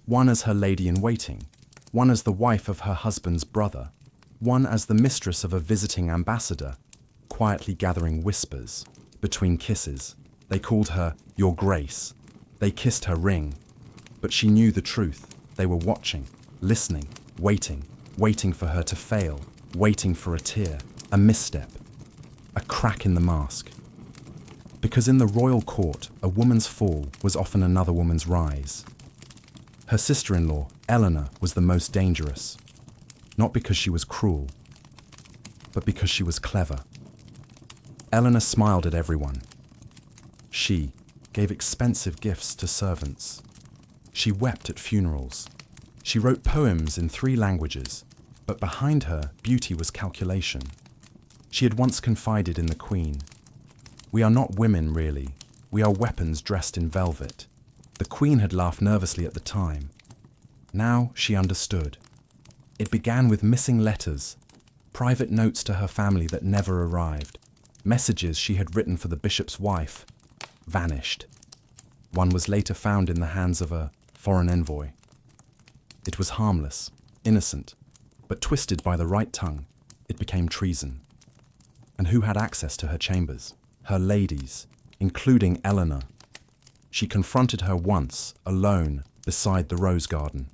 one as her lady-in-waiting, one as the wife of her husband's brother, one as the mistress of a visiting ambassador, quietly gathering whispers between kisses. They called her Your Grace. They kissed her ring. But she knew the truth. They were watching, listening, waiting for her to fail, waiting for a tear, a misstep, a crack in the mask. Because in the royal court, a woman's fall was often another woman's rise. Her sister-in-law, Eleanor, was the most dangerous, not because she was cruel, but because she was clever. Eleanor smiled at everyone. She gave expensive gifts to servants. She wept at funerals. She wrote poems in 3 languages, but behind her, beauty was calculation. She had once confided in the queen. We are not women, really. We are weapons dressed in velvet. The queen had laughed nervously at the time. Now she understood. It began with missing letters, private notes to her family that never arrived, messages she had written for the bishop's wife, vanished. One was later found in the hands of a foreign envoy. It was harmless, innocent, but twisted by the right tongue, it became treason. And who had access to her chambers? Her ladies, including Eleanor. She confronted her once, alone, beside the rose garden.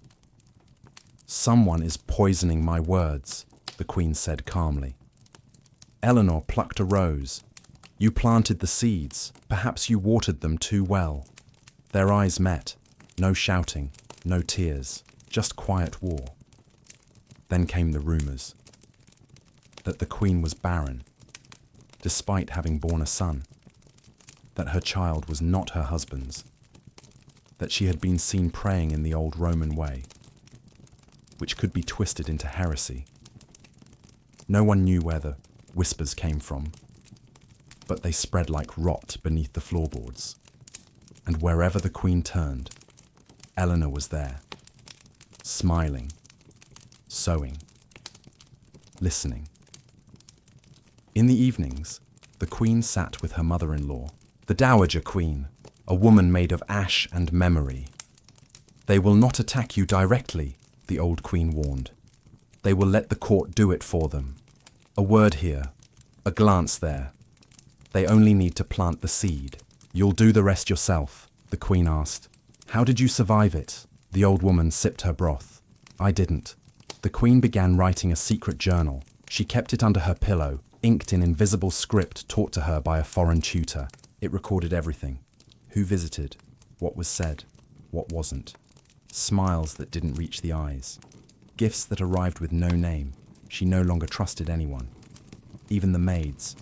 Someone is poisoning my words, the queen said calmly. Eleanor plucked a rose. You planted the seeds, perhaps you watered them too well. Their eyes met, no shouting, no tears, just quiet war. Then came the rumours that the queen was barren, despite having borne a son, that her child was not her husband's, that she had been seen praying in the old Roman way, which could be twisted into heresy. No one knew where the whispers came from, but they spread like rot beneath the floorboards. And wherever the queen turned, Eleanor was there, smiling, sewing, listening. In the evenings, the queen sat with her mother-in-law, the dowager queen, a woman made of ash and memory. They will not attack you directly, the old queen warned. They will let the court do it for them. A word here, a glance there. They only need to plant the seed. "You'll do the rest yourself," the queen asked. "How did you survive it?" The old woman sipped her broth. "I didn't." The queen began writing a secret journal. She kept it under her pillow, inked in invisible script taught to her by a foreign tutor. It recorded everything. Who visited, what was said, what wasn't. Smiles that didn't reach the eyes. Gifts that arrived with no name. She no longer trusted anyone. Even the maids,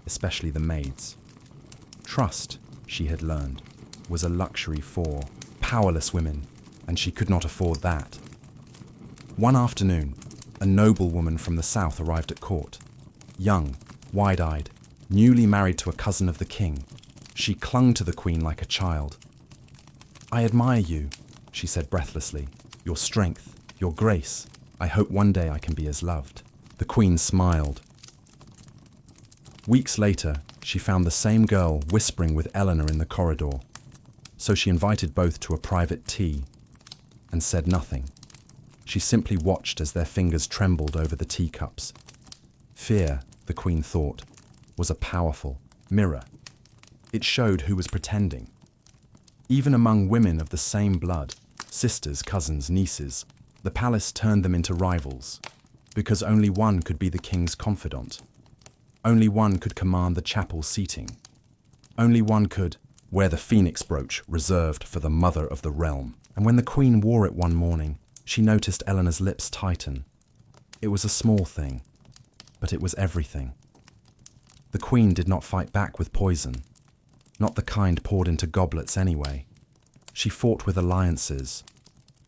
especially the maids. Trust, she had learned, was a luxury for powerless women, and she could not afford that. One afternoon, a noblewoman from the south arrived at court. Young, wide-eyed, newly married to a cousin of the king. She clung to the queen like a child. "I admire you," she said breathlessly. "Your strength, your grace. I hope one day I can be as loved." The queen smiled. Weeks later, she found the same girl whispering with Eleanor in the corridor. So she invited both to a private tea and said nothing. She simply watched as their fingers trembled over the teacups. Fear, the queen thought, was a powerful mirror. It showed who was pretending. Even among women of the same blood, sisters, cousins, nieces, the palace turned them into rivals, because only one could be the king's confidant. Only one could command the chapel seating. Only one could wear the phoenix brooch reserved for the mother of the realm. And when the queen wore it one morning, she noticed Eleanor's lips tighten. It was a small thing, but it was everything. The queen did not fight back with poison, not the kind poured into goblets anyway. She fought with alliances.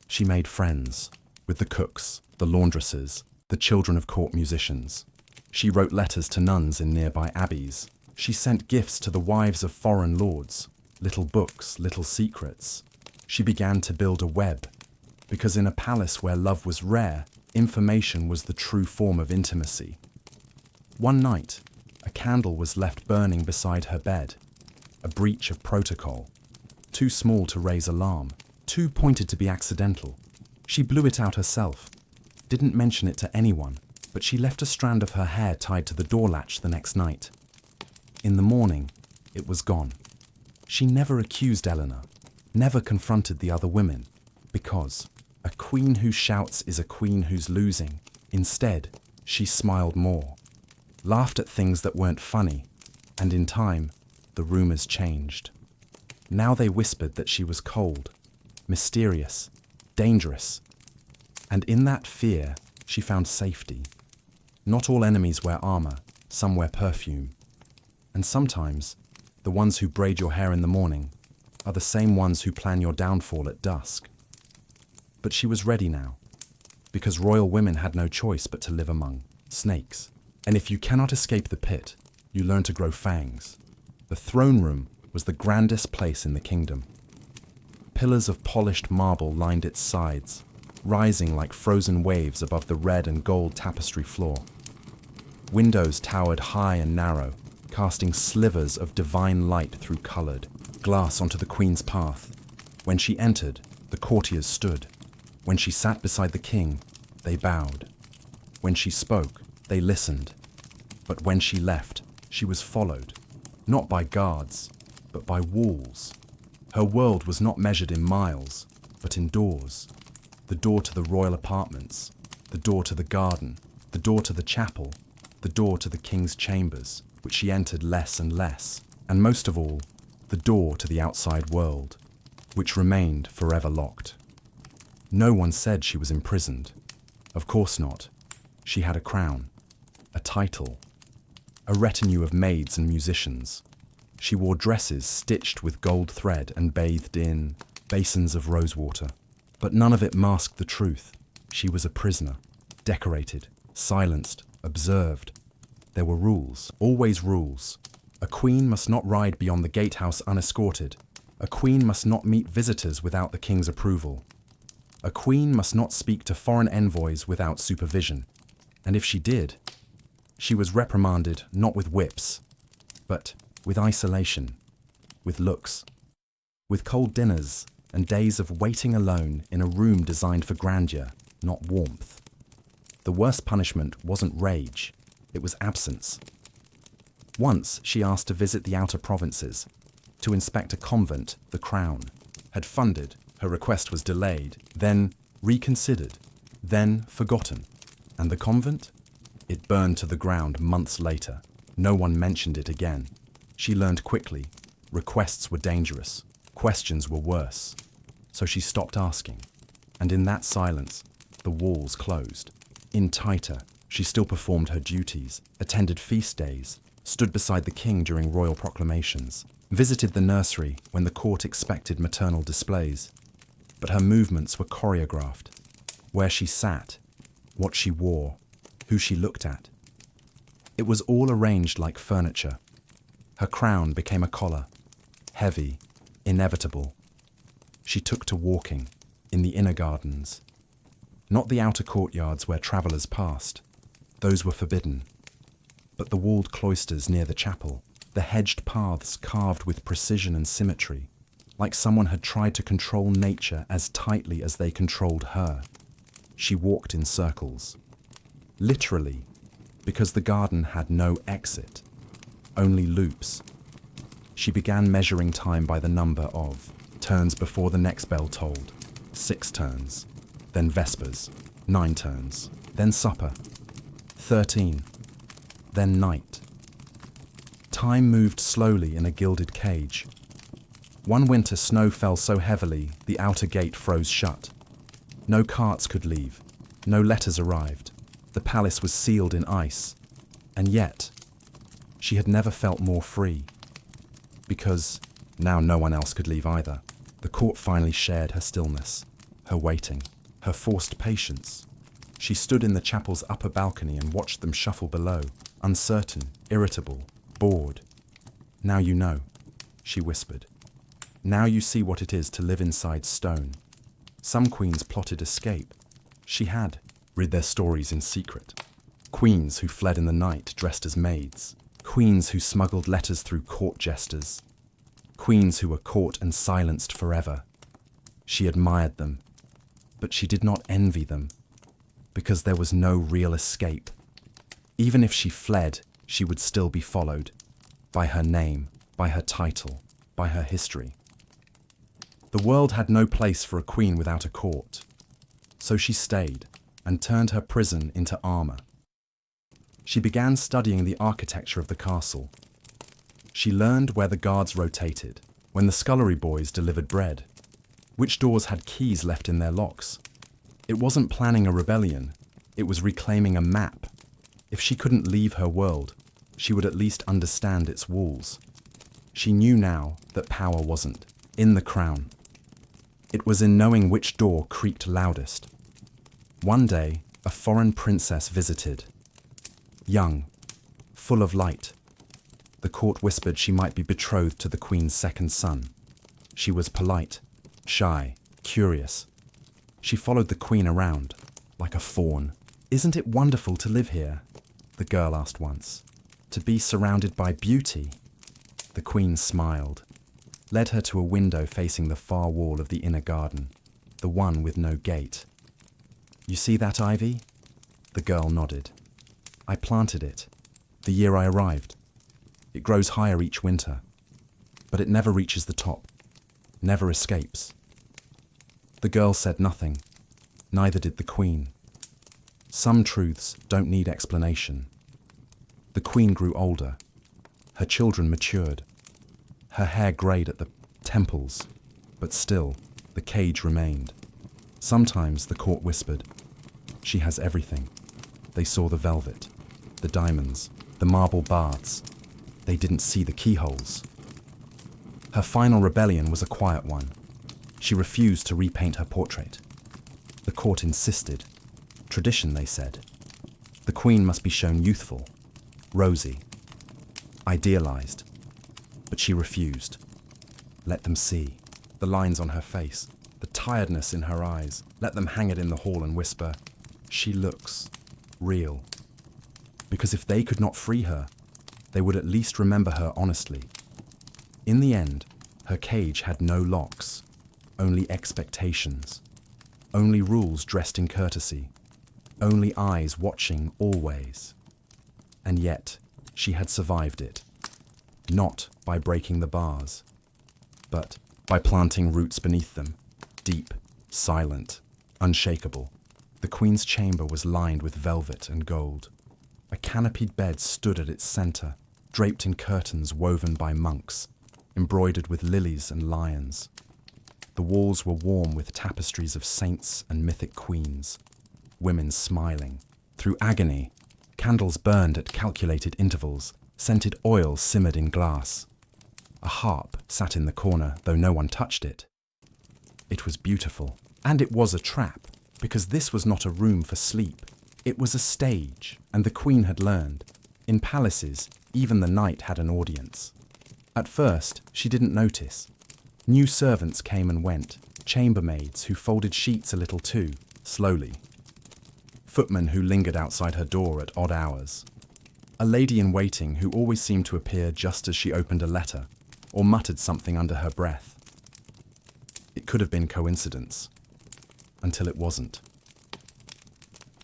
She made friends with the cooks, the laundresses, the children of court musicians. She wrote letters to nuns in nearby abbeys. She sent gifts to the wives of foreign lords, little books, little secrets. She began to build a web, because in a palace where love was rare, information was the true form of intimacy. One night, a candle was left burning beside her bed, a breach of protocol, too small to raise alarm, too pointed to be accidental. She blew it out herself, didn't mention it to anyone, but she left a strand of her hair tied to the door latch the next night. In the morning, it was gone. She never accused Eleanor, never confronted the other women, because a queen who shouts is a queen who's losing. Instead, she smiled more, laughed at things that weren't funny, and in time, the rumors changed. Now they whispered that she was cold, mysterious, dangerous, and in that fear, she found safety. Not all enemies wear armor, some wear perfume. And sometimes, the ones who braid your hair in the morning are the same ones who plan your downfall at dusk. But she was ready now, because royal women had no choice but to live among snakes. And if you cannot escape the pit, you learn to grow fangs. The throne room was the grandest place in the kingdom. Pillars of polished marble lined its sides, rising like frozen waves above the red and gold tapestry floor. Windows towered high and narrow, casting slivers of divine light through colored glass onto the queen's path. When she entered, the courtiers stood. When she sat beside the king, they bowed. When she spoke, they listened. But when she left, she was followed, not by guards, but by walls. Her world was not measured in miles, but in doors. The door to the royal apartments, the door to the garden, the door to the chapel, the door to the king's chambers, which she entered less and less, and most of all, the door to the outside world, which remained forever locked. No one said she was imprisoned. Of course not. She had a crown, a title, a retinue of maids and musicians. She wore dresses stitched with gold thread and bathed in basins of rosewater. But none of it masked the truth. She was a prisoner, decorated, silenced, observed. There were rules, always rules. A queen must not ride beyond the gatehouse unescorted. A queen must not meet visitors without the king's approval. A queen must not speak to foreign envoys without supervision. And if she did, she was reprimanded not with whips, but with isolation, with looks, with cold dinners and days of waiting alone in a room designed for grandeur, not warmth. The worst punishment wasn't rage, it was absence. Once she asked to visit the outer provinces, to inspect a convent, the Crown, had funded. Her request was delayed, then reconsidered, then forgotten. And the convent? It burned to the ground months later. No one mentioned it again. She learned quickly. Requests were dangerous. Questions were worse. So she stopped asking. And in that silence, the walls closed. In tighter, she still performed her duties, attended feast days, stood beside the king during royal proclamations, visited the nursery when the court expected maternal displays. But her movements were choreographed. Where she sat, what she wore, who she looked at. It was all arranged like furniture. Her crown became a collar, heavy, inevitable. She took to walking in the inner gardens, not the outer courtyards where travellers passed. Those were forbidden. But the walled cloisters near the chapel, the hedged paths carved with precision and symmetry, like someone had tried to control nature as tightly as they controlled her. She walked in circles. Literally, because the garden had no exit, only loops. She began measuring time by the number of turns before the next bell tolled. 6 turns, then vespers, 9 turns, then supper, 13, then night. Time moved slowly in a gilded cage. One winter snow fell so heavily the outer gate froze shut. No carts could leave, no letters arrived. The palace was sealed in ice. And yet, she had never felt more free. Because now no one else could leave either. The court finally shared her stillness, her waiting, her forced patience. She stood in the chapel's upper balcony and watched them shuffle below, uncertain, irritable, bored. "Now you know," she whispered. "Now you see what it is to live inside stone." Some queens plotted escape. She had read their stories in secret. Queens who fled in the night dressed as maids. Queens who smuggled letters through court jesters. Queens who were caught and silenced forever. She admired them, but she did not envy them, because there was no real escape. Even if she fled, she would still be followed, by her name, by her title, by her history. The world had no place for a queen without a court, so she stayed and turned her prison into armor. She began studying the architecture of the castle. She learned where the guards rotated, when the scullery boys delivered bread, which doors had keys left in their locks. It wasn't planning a rebellion, it was reclaiming a map. If she couldn't leave her world, she would at least understand its walls. She knew now that power wasn't in the crown. It was in knowing which door creaked loudest. One day, a foreign princess visited. Young, full of light. The court whispered she might be betrothed to the queen's second son. She was polite, shy, curious. She followed the queen around, like a fawn. "Isn't it wonderful to live here?" the girl asked once. "To be surrounded by beauty?" The queen smiled, led her to a window facing the far wall of the inner garden, the one with no gate. "You see that ivy?" The girl nodded. "I planted it, the year I arrived. It grows higher each winter, but it never reaches the top, never escapes." The girl said nothing, neither did the queen. Some truths don't need explanation. The queen grew older. Her children matured. Her hair grayed at the temples, but still, the cage remained. Sometimes the court whispered, "She has everything." They saw the velvet, the diamonds, the marble baths. They didn't see the keyholes. Her final rebellion was a quiet one. She refused to repaint her portrait. The court insisted. Tradition, they said. The queen must be shown youthful, rosy, idealized. But she refused. Let them see the lines on her face, the tiredness in her eyes. Let them hang it in the hall and whisper, "She looks real." Because if they could not free her, they would at least remember her honestly. In the end, her cage had no locks, only expectations, only rules dressed in courtesy, only eyes watching always. And yet, she had survived it, not by breaking the bars, but by planting roots beneath them, deep, silent, unshakable. The queen's chamber was lined with velvet and gold. A canopied bed stood at its centre, draped in curtains woven by monks, embroidered with lilies and lions. The walls were warm with tapestries of saints and mythic queens, women smiling. Through agony, candles burned at calculated intervals, scented oil simmered in glass. A harp sat in the corner, though no one touched it. It was beautiful, and it was a trap, because this was not a room for sleep. It was a stage, and the queen had learned. In palaces, even the night had an audience. At first, she didn't notice. New servants came and went, chambermaids who folded sheets a little too, slowly. Footmen who lingered outside her door at odd hours. A lady-in-waiting who always seemed to appear just as she opened a letter, or muttered something under her breath. It could have been coincidence, until it wasn't.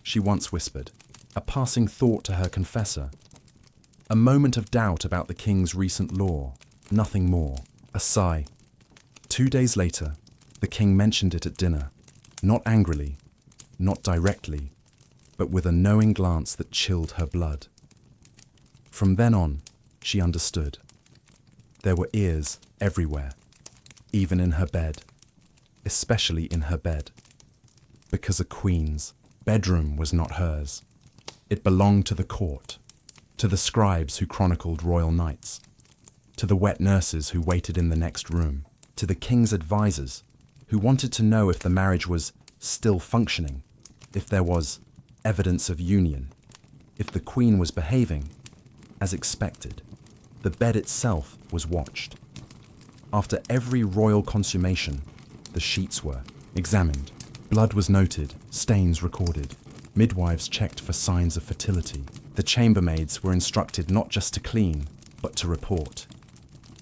She once whispered, a passing thought to her confessor. A moment of doubt about the king's recent law, nothing more. A sigh. 2 days later, the king mentioned it at dinner, not angrily, not directly, but with a knowing glance that chilled her blood. From then on, she understood. There were ears everywhere, even in her bed, especially in her bed, because a queen's bedroom was not hers. It belonged to the court, to the scribes who chronicled royal nights, to the wet nurses who waited in the next room, to the king's advisors who wanted to know if the marriage was still functioning, if there was evidence of union, if the queen was behaving as expected. The bed itself was watched. After every royal consummation, the sheets were examined. Blood was noted, stains recorded. Midwives checked for signs of fertility. The chambermaids were instructed not just to clean, but to report.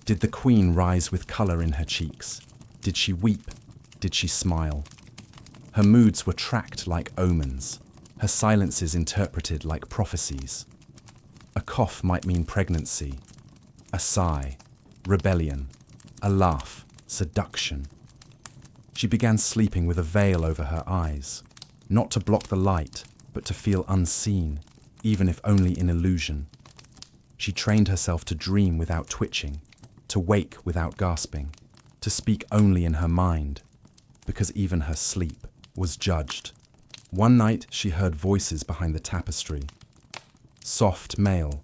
Did the queen rise with colour in her cheeks? Did she weep? Did she smile? Her moods were tracked like omens, her silences interpreted like prophecies. A cough might mean pregnancy, a sigh, rebellion, a laugh, seduction. She began sleeping with a veil over her eyes, not to block the light, but to feel unseen, even if only in illusion. She trained herself to dream without twitching, to wake without gasping, to speak only in her mind, because even her sleep was judged. One night she heard voices behind the tapestry. Soft male.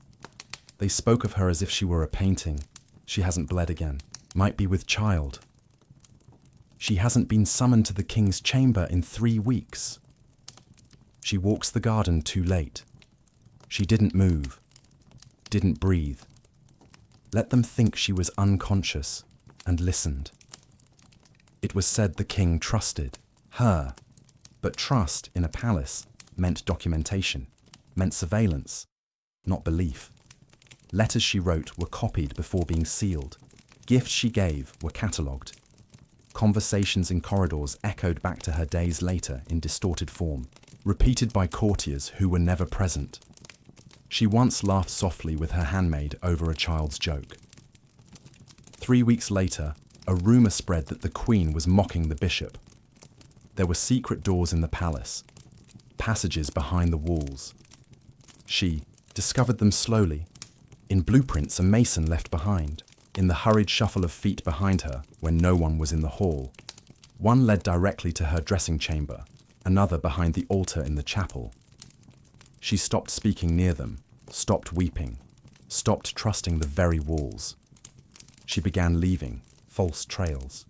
They spoke of her as if she were a painting. She hasn't bled again. Might be with child. She hasn't been summoned to the king's chamber in 3 weeks. She walks the garden too late. She didn't move. Didn't breathe. Let them think she was unconscious and listened. It was said the king trusted her, but trust in a palace meant documentation, meant surveillance, not belief. Letters she wrote were copied before being sealed. Gifts she gave were catalogued. Conversations in corridors echoed back to her days later in distorted form, repeated by courtiers who were never present. She once laughed softly with her handmaid over a child's joke. 3 weeks later, a rumour spread that the queen was mocking the bishop. There were secret doors in the palace, passages behind the walls. She discovered them slowly, in blueprints a mason left behind, in the hurried shuffle of feet behind her when no one was in the hall. One led directly to her dressing chamber, another behind the altar in the chapel. She stopped speaking near them, stopped weeping, stopped trusting the very walls. She began leaving false trails.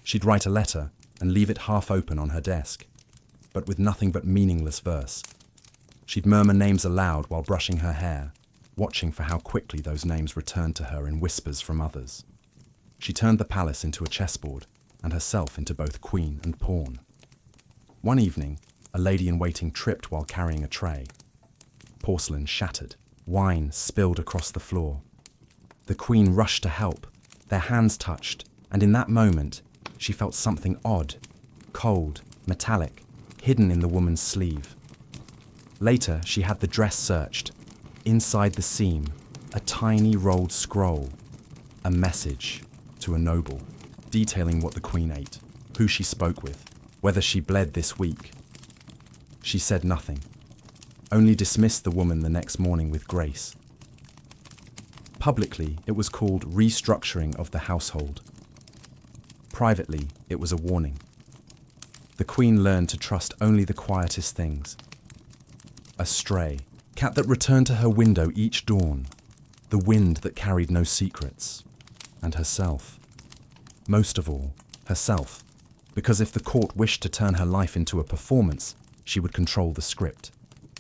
She'd write a letter and leave it half open on her desk, but with nothing but meaningless verse. She'd murmur names aloud while brushing her hair, watching for how quickly those names returned to her in whispers from others. She turned the palace into a chessboard and herself into both queen and pawn. One evening, a lady-in-waiting tripped while carrying a tray. Porcelain shattered. Wine spilled across the floor. The queen rushed to help. Their hands touched, and in that moment, she felt something odd, cold, metallic, hidden in the woman's sleeve. Later, she had the dress searched. Inside the seam, a tiny rolled scroll. A message to a noble, detailing what the queen ate, who she spoke with, whether she bled this week. She said nothing, only dismissed the woman the next morning with grace. Publicly, it was called restructuring of the household. Privately, it was a warning. The queen learned to trust only the quietest things. A stray cat that returned to her window each dawn, the wind that carried no secrets, and herself. Most of all, herself, because if the court wished to turn her life into a performance, she would control the script.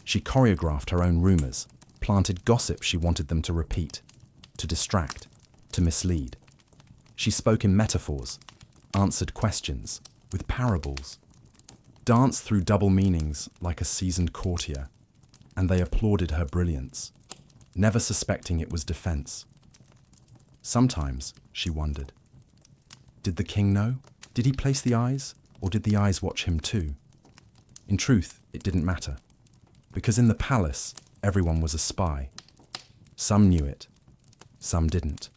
She choreographed her own rumors, planted gossip she wanted them to repeat, to distract, to mislead. She spoke in metaphors, answered questions with parables, danced through double meanings like a seasoned courtier, and they applauded her brilliance, never suspecting it was defense. Sometimes, she wondered, did the king know? Did he place the eyes, or did the eyes watch him too? In truth, it didn't matter, because in the palace, everyone was a spy. Some knew it, some didn't,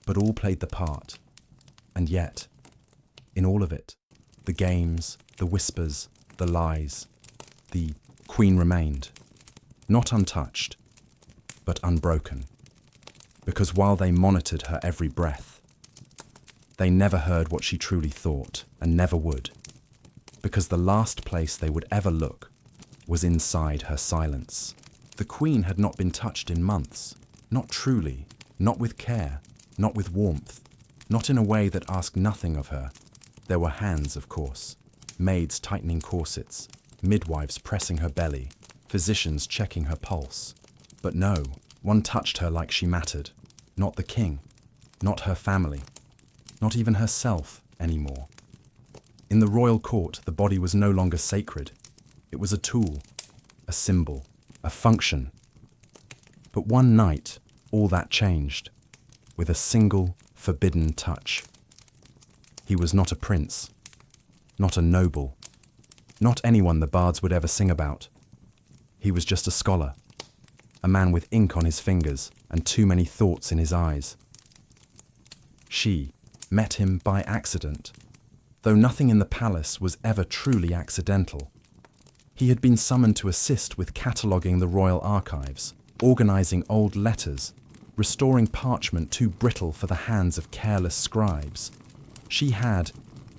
but all played the part. And yet, in all of it, the games, the whispers, the lies, the queen remained, not untouched, but unbroken, because while they monitored her every breath, they never heard what she truly thought and never would, because the last place they would ever look was inside her silence. The queen had not been touched in months, not truly, not with care, not with warmth, not in a way that asked nothing of her. There were hands, of course, maids tightening corsets, midwives pressing her belly, physicians checking her pulse. But no, one touched her like she mattered, not the king, not her family, not even herself anymore. In the royal court, the body was no longer sacred. It was a tool, a symbol, a function. But one night, all that changed, with a single, forbidden touch. He was not a prince, not a noble, not anyone the bards would ever sing about. He was just a scholar, a man with ink on his fingers and too many thoughts in his eyes. She met him by accident, though nothing in the palace was ever truly accidental. He had been summoned to assist with cataloguing the royal archives, organizing old letters, restoring parchment too brittle for the hands of careless scribes. She had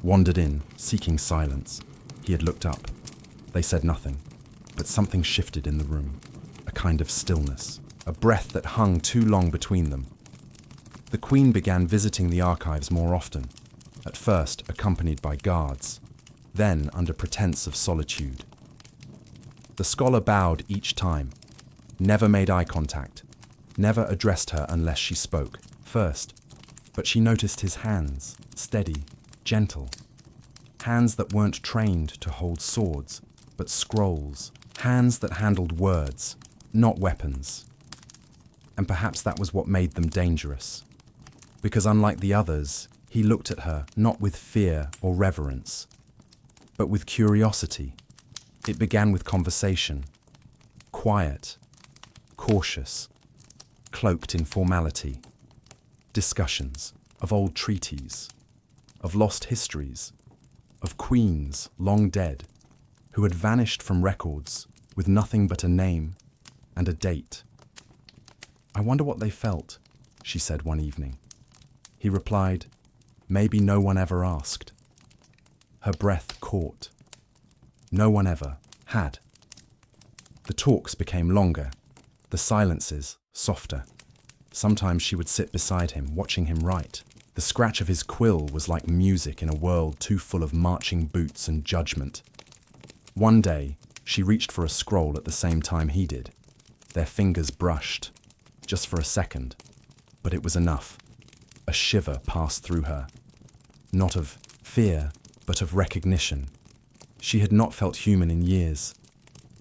wandered in, seeking silence. He had looked up. They said nothing, but something shifted in the room, a kind of stillness, a breath that hung too long between them. The queen began visiting the archives more often, at first accompanied by guards, then under pretense of solitude. The scholar bowed each time, never made eye contact, never addressed her unless she spoke first, but she noticed his hands, steady, gentle, hands that weren't trained to hold swords, but scrolls, hands that handled words, not weapons. And perhaps that was what made them dangerous, because unlike the others, he looked at her not with fear or reverence, but with curiosity. It began with conversation, quiet, cautious, cloaked in formality, discussions of old treaties, of lost histories, of queens long dead, who had vanished from records with nothing but a name and a date. "I wonder what they felt," she said one evening. He replied, "Maybe no one ever asked." Her breath caught. No one ever had. The talks became longer, the silences softer. Sometimes she would sit beside him, watching him write. The scratch of his quill was like music in a world too full of marching boots and judgment. One day, she reached for a scroll at the same time he did. Their fingers brushed, just for a second, but it was enough. A shiver passed through her, not of fear, but of recognition. She had not felt human in years.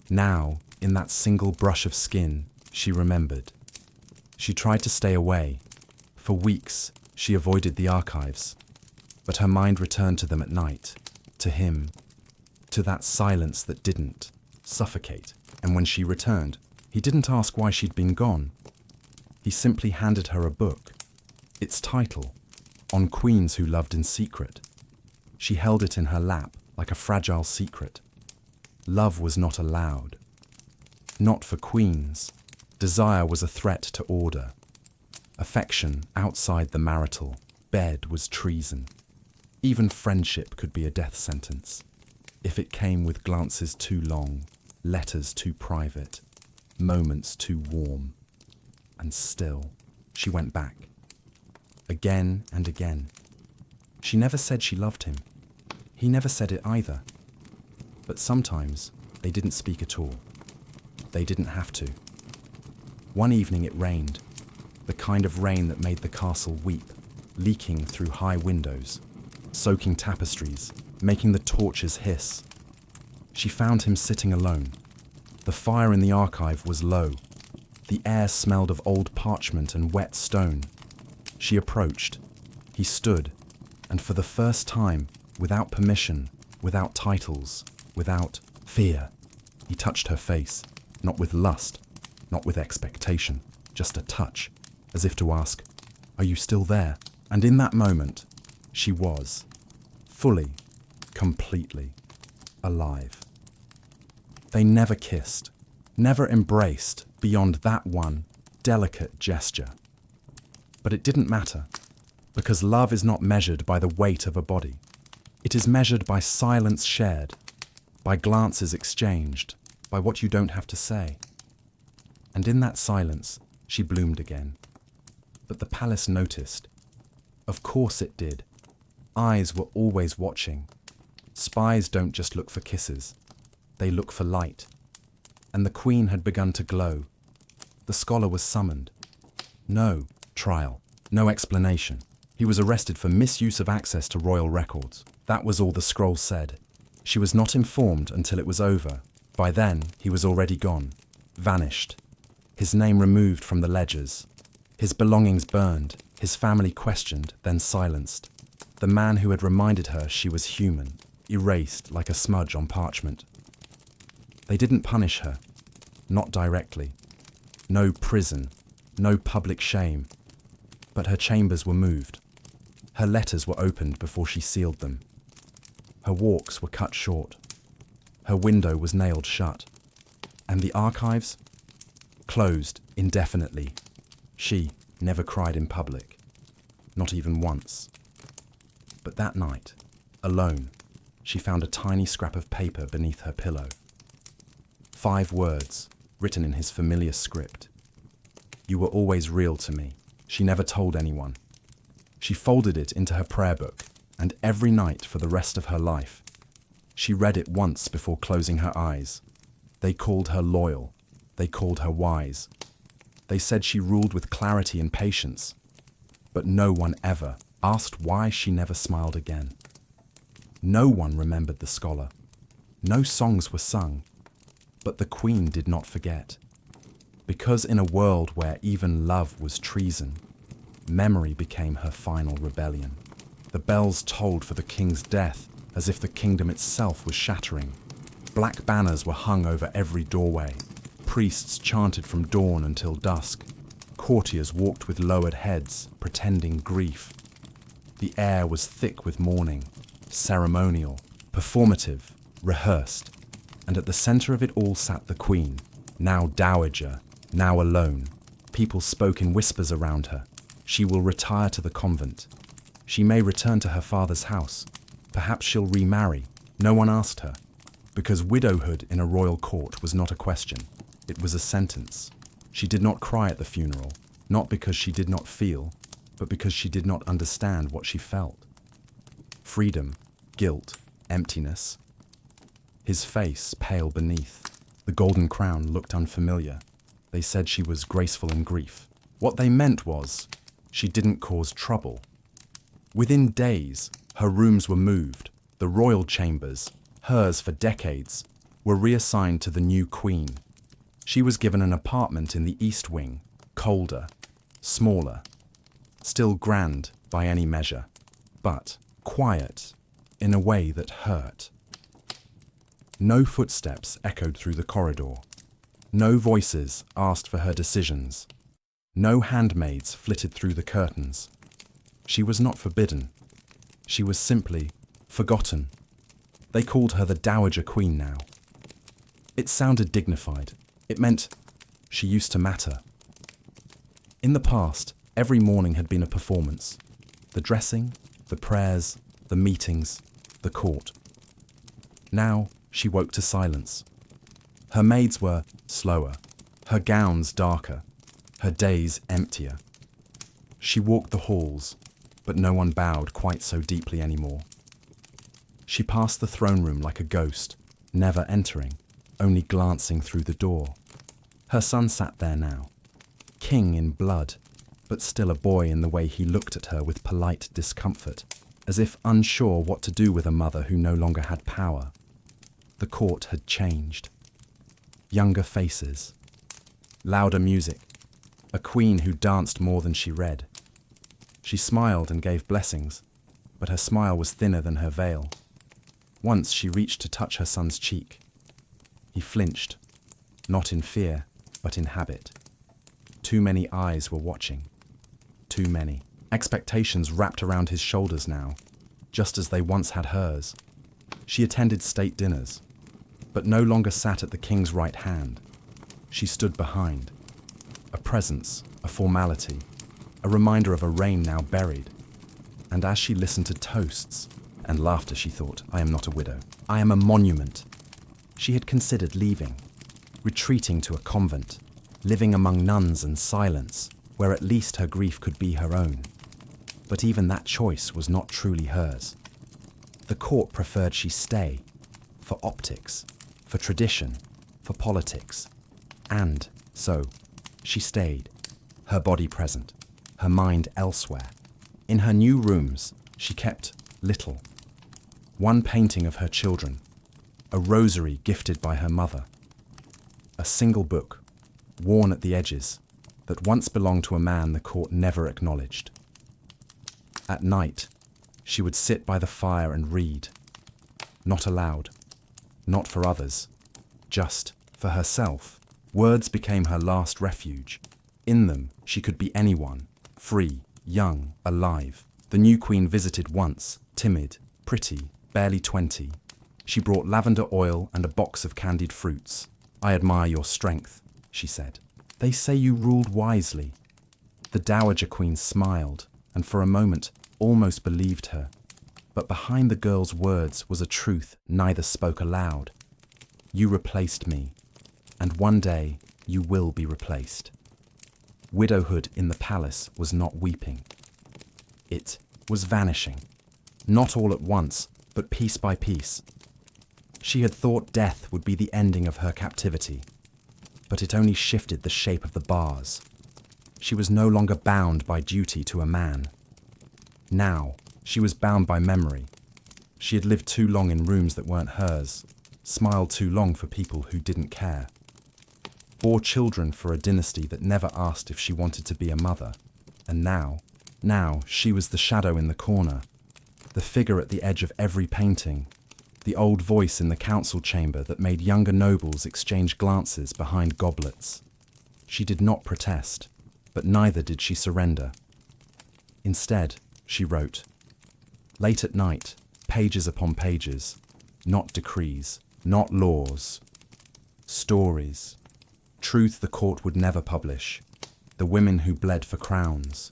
Now, in that single brush of skin, she remembered. She tried to stay away. For weeks, she avoided the archives, but her mind returned to them at night, to him, to that silence that didn't suffocate. And when she returned, he didn't ask why she'd been gone. He simply handed her a book. Its title, on queens who loved in secret. She held it in her lap like a fragile secret. Love was not allowed. Not for queens. Desire was a threat to order. Affection outside the marital bed was treason. Even friendship could be a death sentence, if it came with glances too long, letters too private, moments too warm. And still, she went back. Again and again. She never said she loved him. He never said it either. But sometimes they didn't speak at all. They didn't have to. One evening it rained, the kind of rain that made the castle weep, leaking through high windows, soaking tapestries, making the torches hiss. She found him sitting alone. The fire in the archive was low. The air smelled of old parchment and wet stone. She approached. He stood, and for the first time, without permission, without titles, without fear, he touched her face, not with lust, not with expectation, just a touch, as if to ask, "Are you still there?" And in that moment, she was, fully, completely, alive. They never kissed, never embraced beyond that one delicate gesture. But it didn't matter, because love is not measured by the weight of a body. It is measured by silence shared, by glances exchanged, by what you don't have to say. And in that silence, she bloomed again. But the palace noticed. Of course it did. Eyes were always watching. Spies don't just look for kisses. They look for light. And the queen had begun to glow. The scholar was summoned. No trial, no explanation. He was arrested for misuse of access to royal records. That was all the scroll said. She was not informed until it was over. By then, he was already gone, vanished. His name removed from the ledgers. His belongings burned, his family questioned, then silenced. The man who had reminded her she was human, erased like a smudge on parchment. They didn't punish her, not directly. No prison, no public shame. But her chambers were moved. Her letters were opened before she sealed them. Her walks were cut short. Her window was nailed shut. And the archives? Closed indefinitely. She never cried in public. Not even once. But that night, alone, she found a tiny scrap of paper beneath her pillow. 5 words, written in his familiar script. You were always real to me. She never told anyone. She folded it into her prayer book, and every night for the rest of her life, she read it once before closing her eyes. They called her loyal. They called her wise. They said she ruled with clarity and patience. But no one ever asked why she never smiled again. No one remembered the scholar. No songs were sung. But the queen did not forget. Because in a world where even love was treason, memory became her final rebellion. The bells tolled for the king's death as if the kingdom itself was shattering. Black banners were hung over every doorway. Priests chanted from dawn until dusk. Courtiers walked with lowered heads, pretending grief. The air was thick with mourning, ceremonial, performative, rehearsed. And at the center of it all sat the queen, now dowager, now alone. People spoke in whispers around her. She will retire to the convent. She may return to her father's house. Perhaps she'll remarry. No one asked her. Because widowhood in a royal court was not a question. It was a sentence. She did not cry at the funeral, not because she did not feel, but because she did not understand what she felt. Freedom, guilt, emptiness. His face pale beneath. The golden crown looked unfamiliar. They said she was graceful in grief. What they meant was, she didn't cause trouble. Within days, her rooms were moved. The royal chambers, hers for decades, were reassigned to the new queen. She was given an apartment in the east wing, colder, smaller, still grand by any measure, but quiet in a way that hurt. No footsteps echoed through the corridor. No voices asked for her decisions. No handmaids flitted through the curtains. She was not forbidden. She was simply forgotten. They called her the Dowager Queen now. It sounded dignified. It meant she used to matter. In the past, every morning had been a performance. The dressing, the prayers, the meetings, the court. Now she woke to silence. Her maids were slower, her gowns darker, her days emptier. She walked the halls, but no one bowed quite so deeply anymore. She passed the throne room like a ghost, never entering, only glancing through the door. Her son sat there now, king in blood, but still a boy in the way he looked at her with polite discomfort, as if unsure what to do with a mother who no longer had power. The court had changed. Younger faces, louder music, a queen who danced more than she read. She smiled and gave blessings, but her smile was thinner than her veil. Once she reached to touch her son's cheek. He flinched, not in fear, but in habit. Too many eyes were watching. Too many. Expectations wrapped around his shoulders now, just as they once had hers. She attended state dinners, but no longer sat at the king's right hand. She stood behind. A presence, a formality, a reminder of a reign now buried. And as she listened to toasts and laughter, she thought, I am not a widow. I am a monument. She had considered leaving, retreating to a convent, living among nuns and silence, where at least her grief could be her own. But even that choice was not truly hers. The court preferred she stay, for optics, for tradition, for politics. And so, she stayed, her body present, her mind elsewhere. In her new rooms, she kept little. One painting of her children, a rosary gifted by her mother, a single book, worn at the edges, that once belonged to a man the court never acknowledged. At night, she would sit by the fire and read, not aloud, not for others, just for herself. Words became her last refuge. In them, she could be anyone, free, young, alive. The new queen visited once, timid, pretty, barely 20. She brought lavender oil and a box of candied fruits. I admire your strength, she said. They say you ruled wisely. The Dowager Queen smiled, and for a moment almost believed her. But behind the girl's words was a truth neither spoke aloud. You replaced me, and one day you will be replaced. Widowhood in the palace was not weeping. It was vanishing, not all at once, but piece by piece. She had thought death would be the ending of her captivity, but it only shifted the shape of the bars. She was no longer bound by duty to a man. Now, she was bound by memory. She had lived too long in rooms that weren't hers, smiled too long for people who didn't care, bore children for a dynasty that never asked if she wanted to be a mother. And now she was the shadow in the corner, the figure at the edge of every painting, the old voice in the council chamber that made younger nobles exchange glances behind goblets. She did not protest, but neither did she surrender. Instead, she wrote, late at night, pages upon pages, not decrees, not laws, stories, truth the court would never publish, the women who bled for crowns,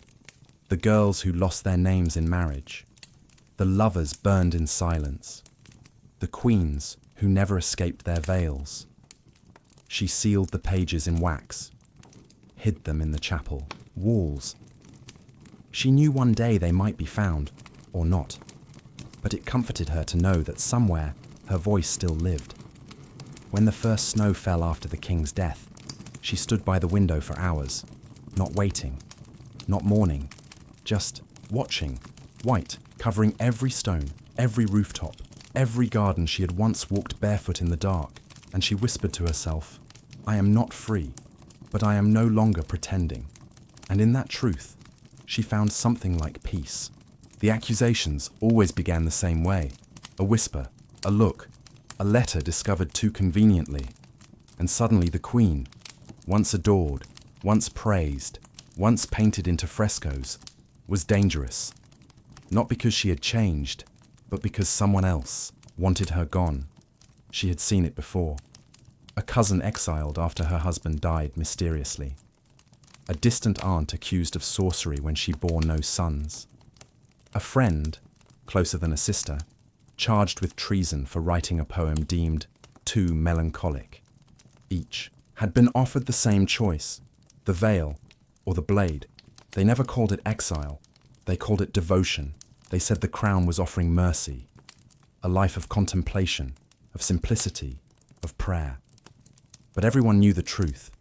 the girls who lost their names in marriage, the lovers burned in silence, the queens who never escaped their veils. She sealed the pages in wax, hid them in the chapel walls. She knew one day they might be found, or not, but it comforted her to know that somewhere her voice still lived. When the first snow fell after the king's death, she stood by the window for hours, not waiting, not mourning, just watching, white covering every stone, every rooftop, every garden. She had once walked barefoot in the dark, and she whispered to herself, I am not free, but I am no longer pretending. And in that truth, she found something like peace. The accusations always began the same way, a whisper, a look, a letter discovered too conveniently. And suddenly the queen, once adored, once praised, once painted into frescoes, was dangerous. Not because she had changed, but because someone else wanted her gone. She had seen it before. A cousin exiled after her husband died mysteriously. A distant aunt accused of sorcery when she bore no sons. A friend, closer than a sister, charged with treason for writing a poem deemed too melancholic. Each had been offered the same choice, the veil or the blade. They never called it exile. They called it devotion. They said the crown was offering mercy, a life of contemplation, of simplicity, of prayer. But everyone knew the truth.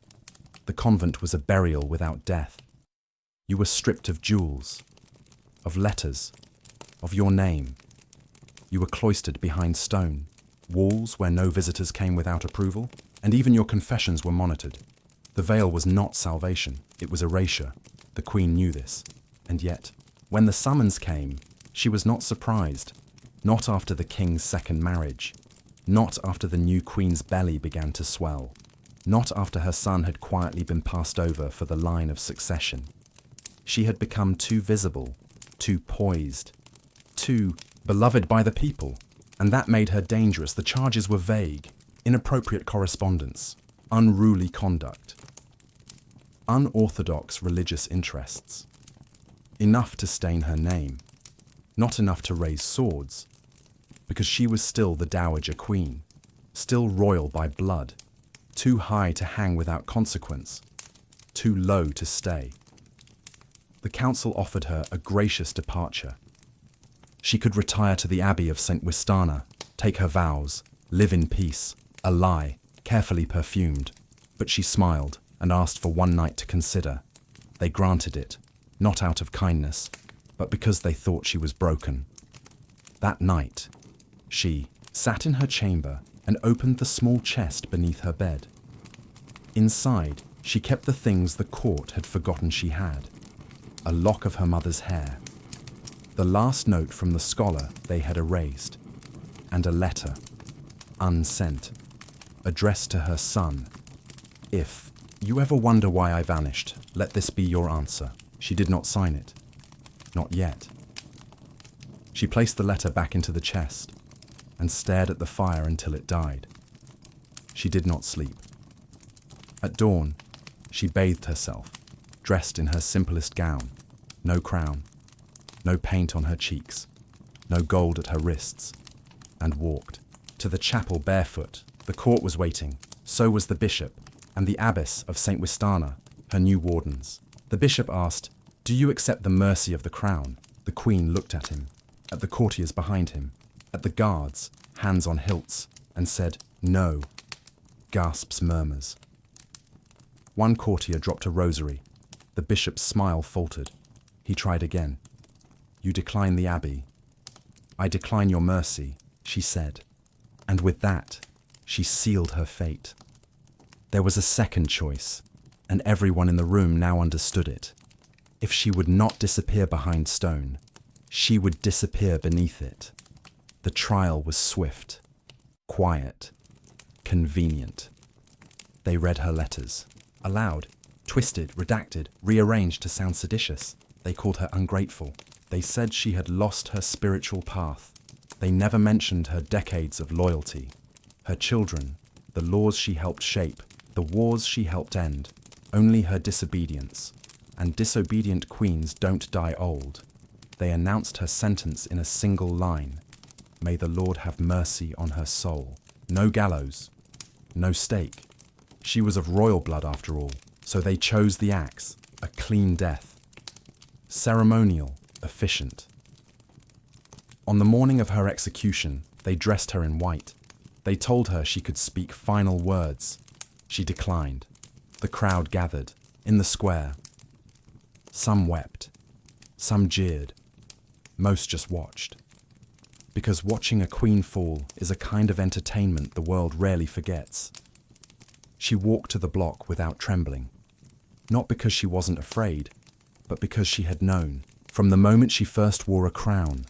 The convent was a burial without death. You were stripped of jewels, of letters, of your name. You were cloistered behind stone, walls where no visitors came without approval, and even your confessions were monitored. The veil was not salvation, it was erasure. The queen knew this. And yet, when the summons came, she was not surprised. Not after the king's second marriage. Not after the new queen's belly began to swell. Not after her son had quietly been passed over for the line of succession. She had become too visible, too poised, too beloved by the people, and that made her dangerous. The charges were vague, inappropriate correspondence, unruly conduct, unorthodox religious interests. Enough to stain her name, not enough to raise swords, because she was still the dowager queen, still royal by blood, too high to hang without consequence, too low to stay. The council offered her a gracious departure. She could retire to the abbey of St. Wistana, take her vows, live in peace, a lie, carefully perfumed. But she smiled and asked for one night to consider. They granted it, not out of kindness, but because they thought she was broken. That night, she sat in her chamber and opened the small chest beneath her bed. Inside, she kept the things the court had forgotten she had. A lock of her mother's hair, the last note from the scholar they had erased, and a letter, unsent, addressed to her son. If you ever wonder why I vanished, let this be your answer. She did not sign it. Not yet. She placed the letter back into the chest and stared at the fire until it died. She did not sleep. At dawn, she bathed herself, dressed in her simplest gown, no crown, no paint on her cheeks, no gold at her wrists, and walked to the chapel barefoot. The court was waiting, so was the bishop, and the abbess of St. Wistana, her new wardens. The bishop asked, "Do you accept the mercy of the crown?" The queen looked at him, at the courtiers behind him, at the guards, hands on hilts, and said, "No." Gasps, murmurs. One courtier dropped a rosary. The bishop's smile faltered. He tried again. "You decline the abbey." "I decline your mercy," she said. And with that, she sealed her fate. There was a second choice, and everyone in the room now understood it. If she would not disappear behind stone, she would disappear beneath it. The trial was swift, quiet, convenient. They read her letters, aloud, twisted, redacted, rearranged to sound seditious. They called her ungrateful. They said she had lost her spiritual path. They never mentioned her decades of loyalty, her children, the laws she helped shape, the wars she helped end, only her disobedience. And disobedient queens don't die old. They announced her sentence in a single line. May the Lord have mercy on her soul. No gallows, no stake. She was of royal blood after all, so they chose the axe, a clean death. Ceremonial, efficient. On the morning of her execution, they dressed her in white. They told her she could speak final words. She declined. The crowd gathered, in the square. Some wept, some jeered, most just watched. Because watching a queen fall is a kind of entertainment the world rarely forgets. She walked to the block without trembling, not because she wasn't afraid, but because she had known, from the moment she first wore a crown,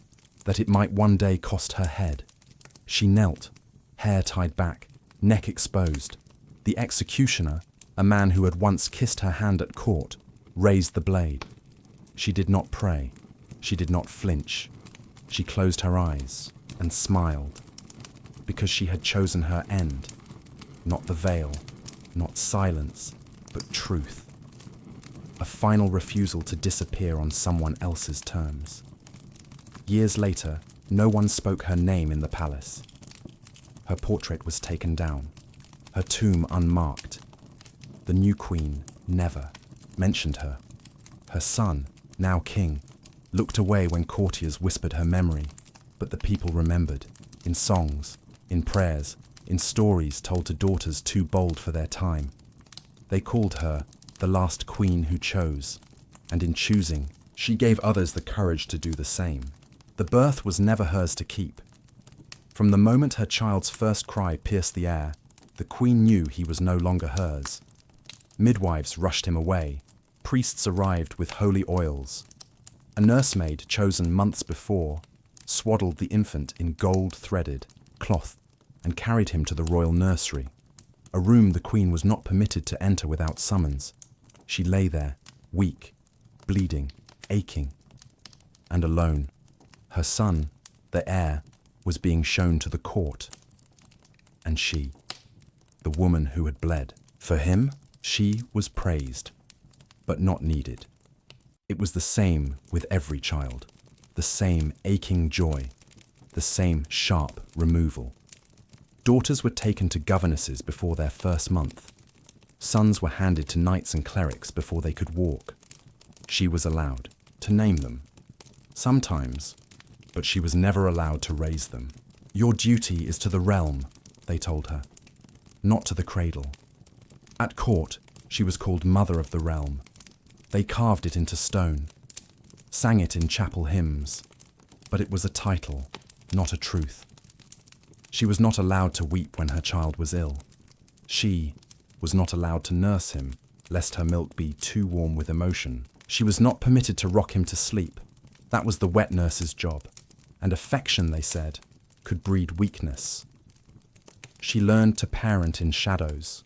that it might one day cost her head. She knelt, hair tied back, neck exposed. The executioner, a man who had once kissed her hand at court, raised the blade. She did not pray. She did not flinch. She closed her eyes and smiled, because she had chosen her end, not the veil, not silence, but truth. A final refusal to disappear on someone else's terms. Years later, no one spoke her name in the palace. Her portrait was taken down, her tomb unmarked. The new queen never mentioned her. Her son, now king, looked away when courtiers whispered her memory, but the people remembered, in songs, in prayers, in stories told to daughters too bold for their time. They called her the last queen who chose, and in choosing, she gave others the courage to do the same. The birth was never hers to keep. From the moment her child's first cry pierced the air, the queen knew he was no longer hers. Midwives rushed him away. Priests arrived with holy oils. A nursemaid chosen months before swaddled the infant in gold-threaded cloth and carried him to the royal nursery, a room the queen was not permitted to enter without summons. She lay there, weak, bleeding, aching, and alone. Her son, the heir, was being shown to the court. And she, the woman who had bled, for him, she was praised, but not needed. It was the same with every child, the same aching joy, the same sharp removal. Daughters were taken to governesses before their first month. Sons were handed to knights and clerics before they could walk. She was allowed to name them, sometimes, but she was never allowed to raise them. Your duty is to the realm, they told her, not to the cradle. At court, she was called Mother of the Realm. They carved it into stone, sang it in chapel hymns, but it was a title, not a truth. She was not allowed to weep when her child was ill. She was not allowed to nurse him, lest her milk be too warm with emotion. She was not permitted to rock him to sleep. That was the wet nurse's job, and affection, they said, could breed weakness. She learned to parent in shadows,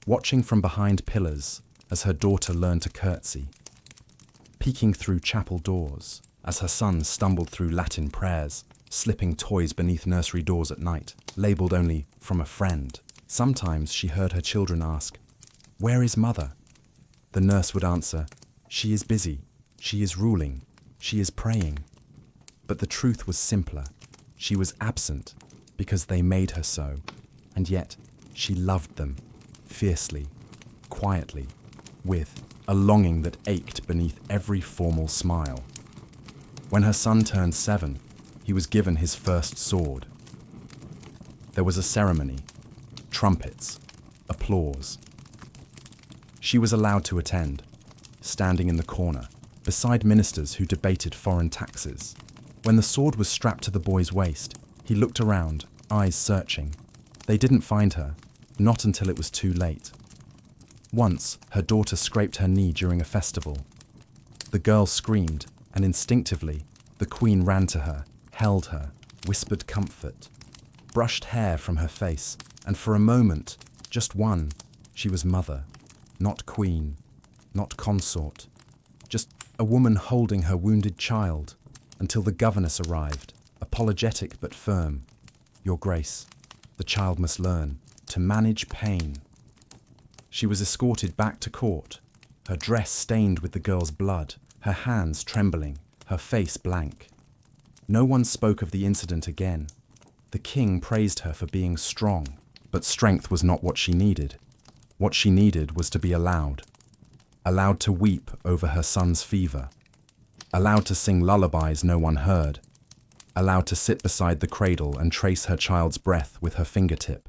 watching from behind pillars as her daughter learned to curtsy, peeking through chapel doors as her son stumbled through Latin prayers, slipping toys beneath nursery doors at night, labelled only from a friend. Sometimes she heard her children ask, "Where is mother?" The nurse would answer, "She is busy, she is ruling, she is praying." But the truth was simpler. She was absent because they made her so, and yet she loved them, fiercely, quietly, with a longing that ached beneath every formal smile. When her son turned 7, he was given his first sword. There was a ceremony, trumpets, applause. She was allowed to attend, standing in the corner, beside ministers who debated foreign taxes. When the sword was strapped to the boy's waist, he looked around, eyes searching. They didn't find her, not until it was too late. Once, her daughter scraped her knee during a festival. The girl screamed, and instinctively, the queen ran to her, held her, whispered comfort, brushed hair from her face, and for a moment, just one, she was mother, not queen, not consort, just a woman holding her wounded child, until the governess arrived, apologetic but firm. "Your Grace, the child must learn to manage pain." She was escorted back to court, her dress stained with the girl's blood, her hands trembling, her face blank. No one spoke of the incident again. The king praised her for being strong, but strength was not what she needed. What she needed was to be allowed to weep over her son's fever, allowed to sing lullabies no one heard, allowed to sit beside the cradle and trace her child's breath with her fingertip.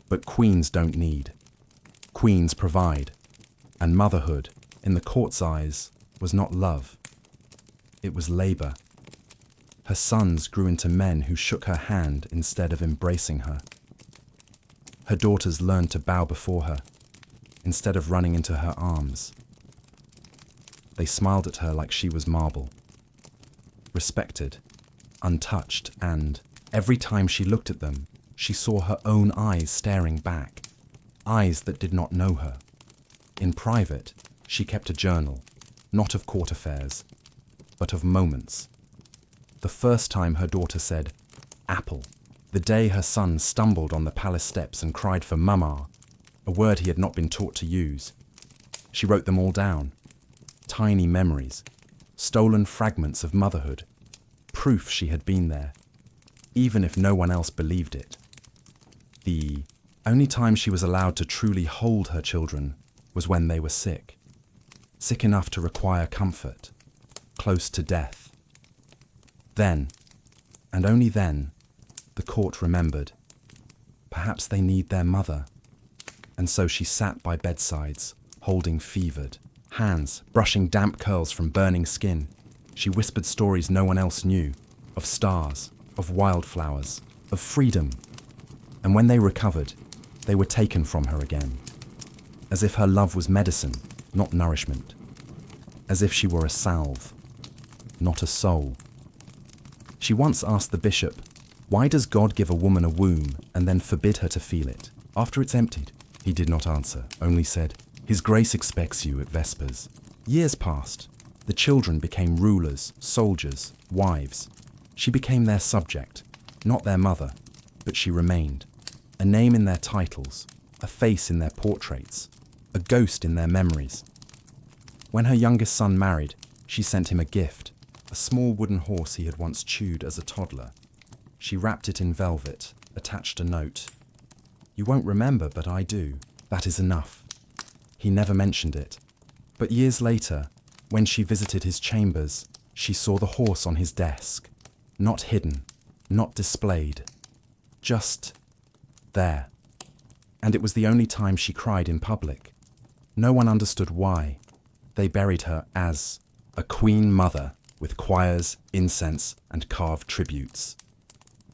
But queens don't need. Queens provide. And motherhood, in the court's eyes, was not love. It was labor. Her sons grew into men who shook her hand instead of embracing her. Her daughters learned to bow before her, instead of running into her arms. They smiled at her like she was marble, respected, untouched, and every time she looked at them, she saw her own eyes staring back, eyes that did not know her. In private, she kept a journal, not of court affairs, but of moments. The first time her daughter said, "Apple," the day her son stumbled on the palace steps and cried for "Mama," a word he had not been taught to use. She wrote them all down. Tiny memories, stolen fragments of motherhood, proof she had been there, even if no one else believed it. The only time she was allowed to truly hold her children was when they were sick enough to require comfort, close to death. Then, and only then, the court remembered. Perhaps they need their mother. And so she sat by bedsides, holding fevered hands, brushing damp curls from burning skin. She whispered stories no one else knew, of stars, of wildflowers, of freedom. And when they recovered, they were taken from her again, as if her love was medicine, not nourishment, as if she were a salve, not a soul. She once asked the bishop, "Why does God give a woman a womb and then forbid her to feel it after it's emptied?" He did not answer, only said, "His grace expects you at Vespers." Years passed. The children became rulers, soldiers, wives. She became their subject, not their mother, but she remained. A name in their titles, a face in their portraits, a ghost in their memories. When her youngest son married, she sent him a gift, a small wooden horse he had once chewed as a toddler. She wrapped it in velvet, attached a note. "You won't remember, but I do. That is enough." He never mentioned it. But years later, when she visited his chambers, she saw the horse on his desk, not hidden, not displayed, just there. And it was the only time she cried in public. No one understood why. They buried her as a queen mother with choirs, incense, and carved tributes.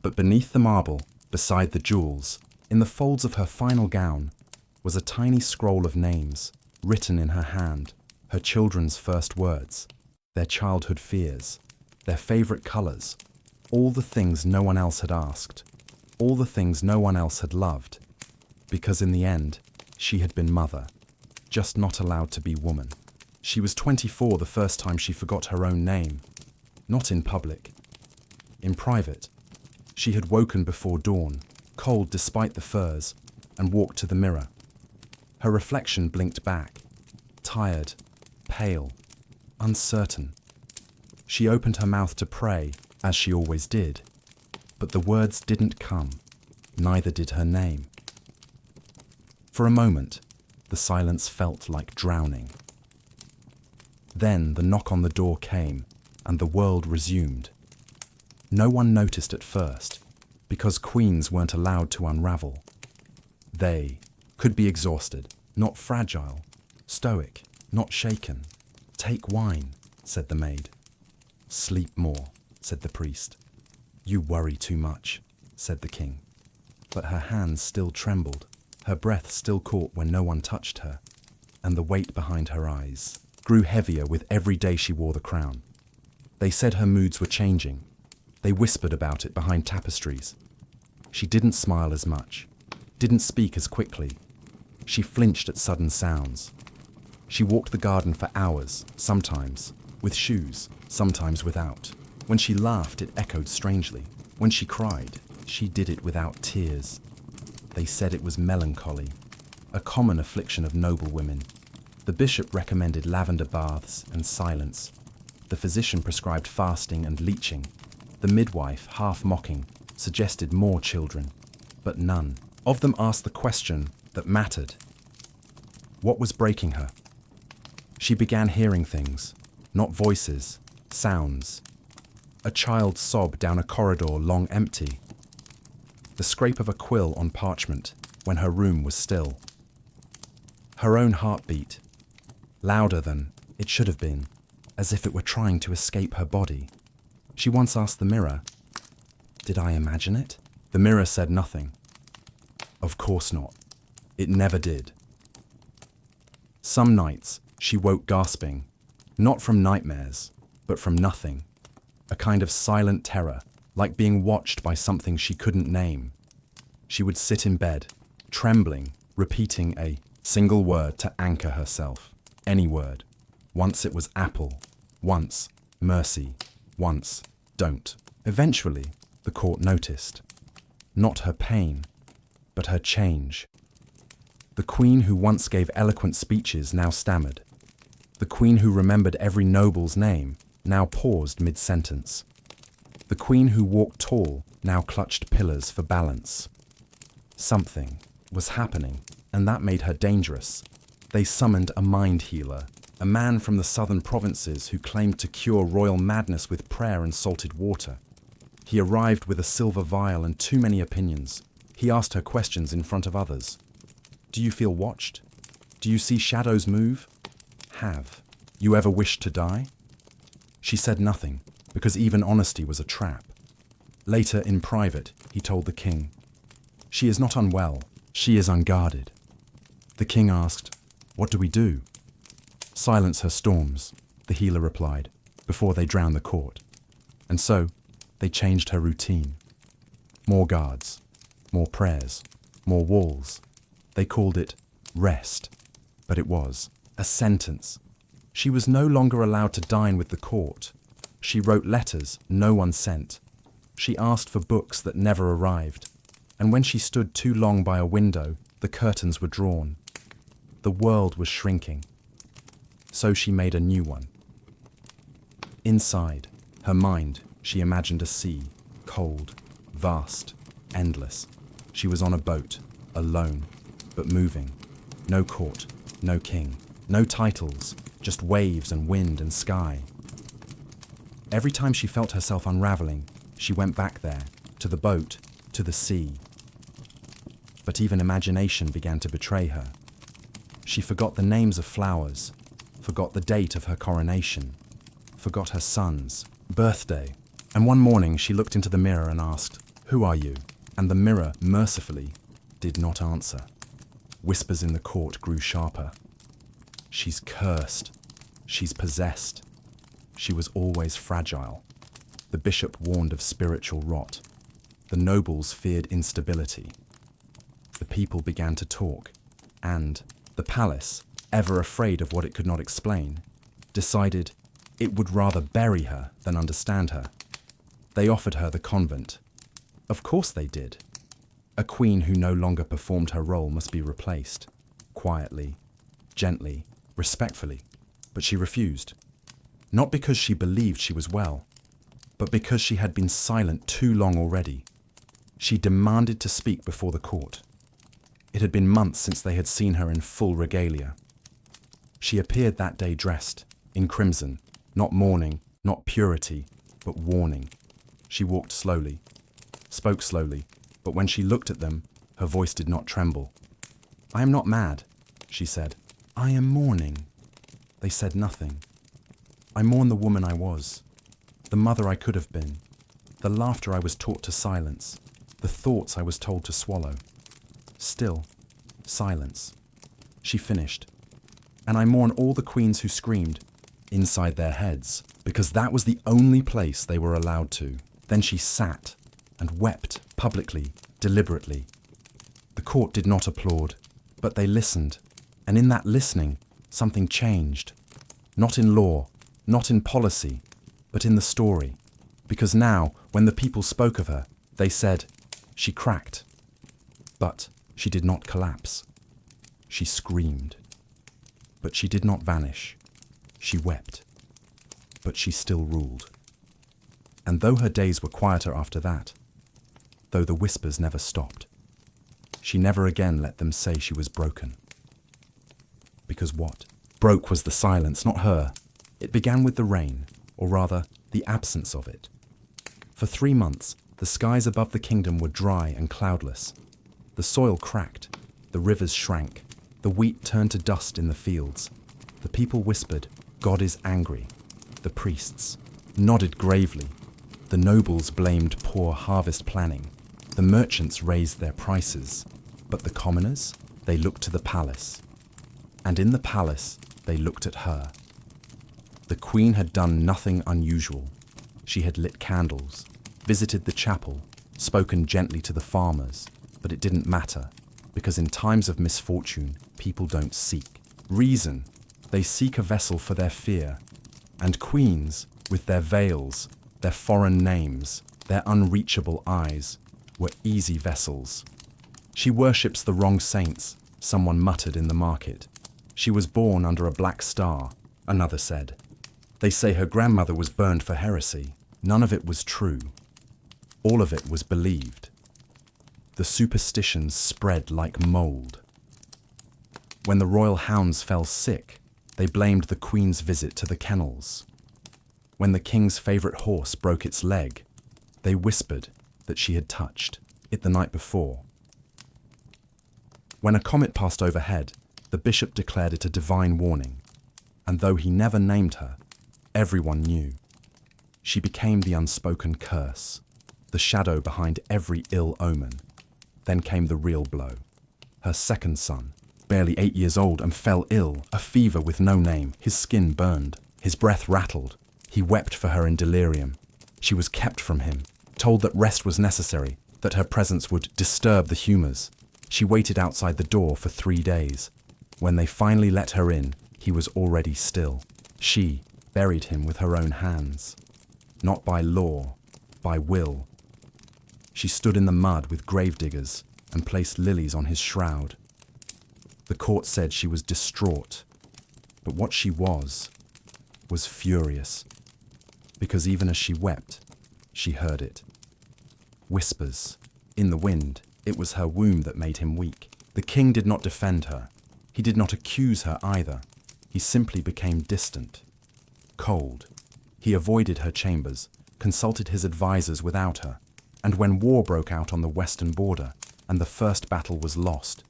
But beneath the marble, beside the jewels, in the folds of her final gown, was a tiny scroll of names, written in her hand, her children's first words, their childhood fears, their favorite colors, all the things no one else had asked, all the things no one else had loved, because in the end, she had been mother, just not allowed to be woman. She was 24 the first time she forgot her own name, not in public. In private, she had woken before dawn, cold despite the furs, and walked to the mirror. Her reflection blinked back, tired, pale, uncertain. She opened her mouth to pray, as she always did, but the words didn't come, neither did her name. For a moment, the silence felt like drowning. Then the knock on the door came, and the world resumed. No one noticed at first, because queens weren't allowed to unravel. They could be exhausted, not fragile, stoic, not shaken. "Take wine," said the maid. "Sleep more," said the priest. "You worry too much," said the king. But her hands still trembled, her breath still caught when no one touched her, and the weight behind her eyes grew heavier with every day she wore the crown. They said her moods were changing. They whispered about it behind tapestries. She didn't smile as much, didn't speak as quickly. She flinched at sudden sounds. She walked the garden for hours, sometimes with shoes, sometimes without. When she laughed, it echoed strangely. When she cried, she did it without tears. They said it was melancholy, a common affliction of noble women. The bishop recommended lavender baths and silence. The physician prescribed fasting and leeching. The midwife, half mocking, suggested more children, but none of them asked the question that mattered. What was breaking her? She began hearing things, not voices, sounds. A child's sob down a corridor long empty. The scrape of a quill on parchment when her room was still. Her own heartbeat, louder than it should have been, as if it were trying to escape her body. She once asked the mirror, "Did I imagine it?" The mirror said nothing. Of course not. It never did. Some nights, she woke gasping, not from nightmares, but from nothing. A kind of silent terror, like being watched by something she couldn't name. She would sit in bed, trembling, repeating a single word to anchor herself. Any word. Once it was apple. Once mercy, once, don't. Eventually, the court noticed. Not her pain, but her change. The queen who once gave eloquent speeches now stammered. The queen who remembered every noble's name now paused mid-sentence. The queen who walked tall now clutched pillars for balance. Something was happening, and that made her dangerous. They summoned a mind healer, a man from the southern provinces who claimed to cure royal madness with prayer and salted water. He arrived with a silver vial and too many opinions. He asked her questions in front of others. Do you feel watched? Do you see shadows move? Have you ever wished to die? She said nothing, because even honesty was a trap. Later, in private, he told the king, "She is not unwell, she is unguarded." The king asked, "What do we do?" "Silence her storms," the healer replied, "before they drown the court." And so, they changed her routine. More guards, more prayers, more walls. They called it rest, but it was a sentence. She was no longer allowed to dine with the court. She wrote letters no one sent. She asked for books that never arrived. And when she stood too long by a window, the curtains were drawn. The world was shrinking. So she made a new one. Inside her mind, she imagined a sea, cold, vast, endless. She was on a boat, alone, but moving. No court, no king, no titles, just waves and wind and sky. Every time she felt herself unraveling, she went back there, to the boat, to the sea. But even imagination began to betray her. She forgot the names of flowers, forgot the date of her coronation, forgot her son's birthday. And one morning she looked into the mirror and asked, "Who are you?" And the mirror, mercifully, did not answer. Whispers in the court grew sharper. She's cursed. She's possessed. She was always fragile. The bishop warned of spiritual rot. The nobles feared instability. The people began to talk, and the palace, ever afraid of what it could not explain, decided it would rather bury her than understand her. They offered her the convent. Of course they did. A queen who no longer performed her role must be replaced, quietly, gently, respectfully, but she refused. Not because she believed she was well, but because she had been silent too long already. She demanded to speak before the court. It had been months since they had seen her in full regalia. She appeared that day dressed, in crimson, not mourning, not purity, but warning. She walked slowly, spoke slowly, but when she looked at them, her voice did not tremble. "I am not mad," she said. "I am mourning." They said nothing. "I mourn the woman I was, the mother I could have been, the laughter I was taught to silence, the thoughts I was told to swallow." Still, silence. She finished. "And I mourn all the queens who screamed inside their heads, because that was the only place they were allowed to." Then she sat and wept publicly, deliberately. The court did not applaud, but they listened, and in that listening, something changed. Not in law, not in policy, but in the story. Because now, when the people spoke of her, they said, "She cracked." But she did not collapse. She screamed. But she did not vanish. She wept. But she still ruled. And though her days were quieter after that, though the whispers never stopped, she never again let them say she was broken. Because what broke was the silence, not her. It began with the rain, or rather, the absence of it. For 3 months, the skies above the kingdom were dry and cloudless. The soil cracked, the rivers shrank, the wheat turned to dust in the fields. The people whispered, "God is angry." The priests nodded gravely. The nobles blamed poor harvest planning. The merchants raised their prices. But the commoners, they looked to the palace. And in the palace, they looked at her. The queen had done nothing unusual. She had lit candles, visited the chapel, spoken gently to the farmers, but it didn't matter, because in times of misfortune, people don't seek reason. They seek a vessel for their fear, and queens with their veils, their foreign names, their unreachable eyes, were easy vessels. She worships the wrong saints, someone muttered in the market. She was born under a black star, another said. They say her grandmother was burned for heresy. None of it was true. All of it was believed. The superstitions spread like mold. When the royal hounds fell sick, they blamed the queen's visit to the kennels. When the king's favourite horse broke its leg, they whispered that she had touched it the night before. When a comet passed overhead, the bishop declared it a divine warning, and though he never named her, everyone knew. She became the unspoken curse, the shadow behind every ill omen. Then came the real blow. Her second son, barely 8 years old, and fell ill, a fever with no name. His skin burned, his breath rattled. He wept for her in delirium. She was kept from him, told that rest was necessary, that her presence would disturb the humours. She waited outside the door for 3 days. When they finally let her in, he was already still. She buried him with her own hands. Not by law, by will. She stood in the mud with gravediggers and placed lilies on his shroud. The court said she was distraught, but what she was furious, because even as she wept, she heard it. Whispers, in the wind. It was her womb that made him weak. The king did not defend her. He did not accuse her either. He simply became distant, cold. He avoided her chambers, consulted his advisors without her, and when war broke out on the western border and the first battle was lost,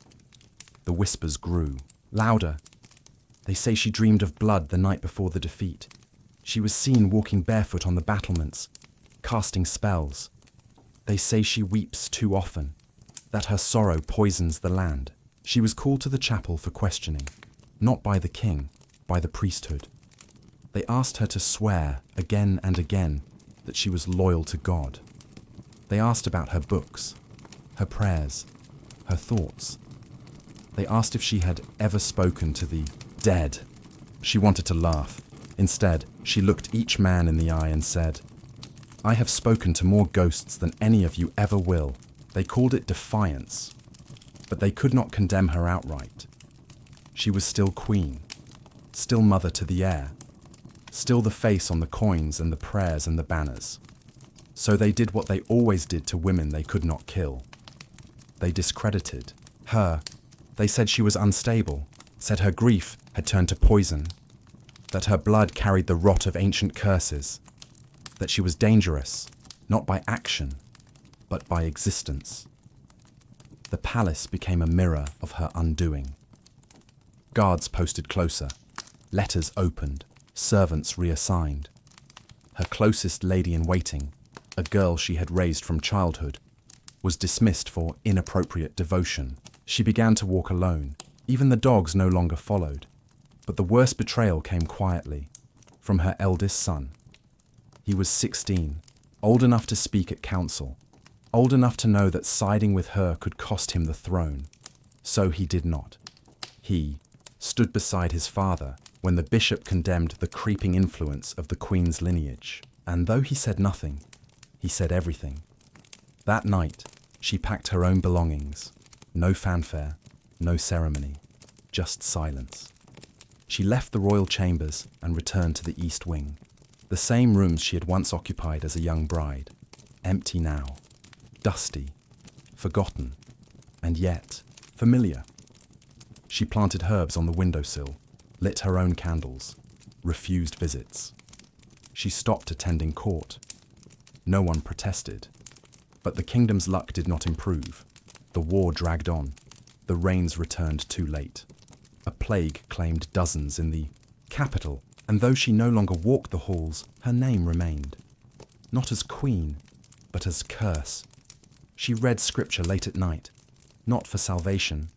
the whispers grew, louder. They say she dreamed of blood the night before the defeat. She was seen walking barefoot on the battlements, casting spells. They say she weeps too often, that her sorrow poisons the land. She was called to the chapel for questioning, not by the king, by the priesthood. They asked her to swear again and again that she was loyal to God. They asked about her books, her prayers, her thoughts. They asked if she had ever spoken to the dead. She wanted to laugh. Instead, she looked each man in the eye and said, "I have spoken to more ghosts than any of you ever will." They called it defiance, but they could not condemn her outright. She was still queen, still mother to the heir, still the face on the coins and the prayers and the banners. So they did what they always did to women they could not kill. They discredited her. They said she was unstable, said her grief had turned to poison, that her blood carried the rot of ancient curses, that she was dangerous, not by action, but by existence. The palace became a mirror of her undoing. Guards posted closer, letters opened, servants reassigned. Her closest lady-in-waiting, a girl she had raised from childhood, was dismissed for inappropriate devotion. She began to walk alone. Even the dogs no longer followed. But the worst betrayal came quietly, from her eldest son. He was 16, old enough to speak at council, old enough to know that siding with her could cost him the throne. So he did not. He stood beside his father when the bishop condemned the creeping influence of the queen's lineage. And though he said nothing, he said everything. That night, she packed her own belongings. No fanfare, no ceremony, just silence. She left the royal chambers and returned to the East Wing, the same rooms she had once occupied as a young bride, empty now, dusty, forgotten, and yet familiar. She planted herbs on the windowsill, lit her own candles, refused visits. She stopped attending court. No one protested. But the kingdom's luck did not improve. The war dragged on. The rains returned too late. A plague claimed dozens in the capital, and though she no longer walked the halls, her name remained. Not as queen, but as curse. She read scripture late at night, not for salvation,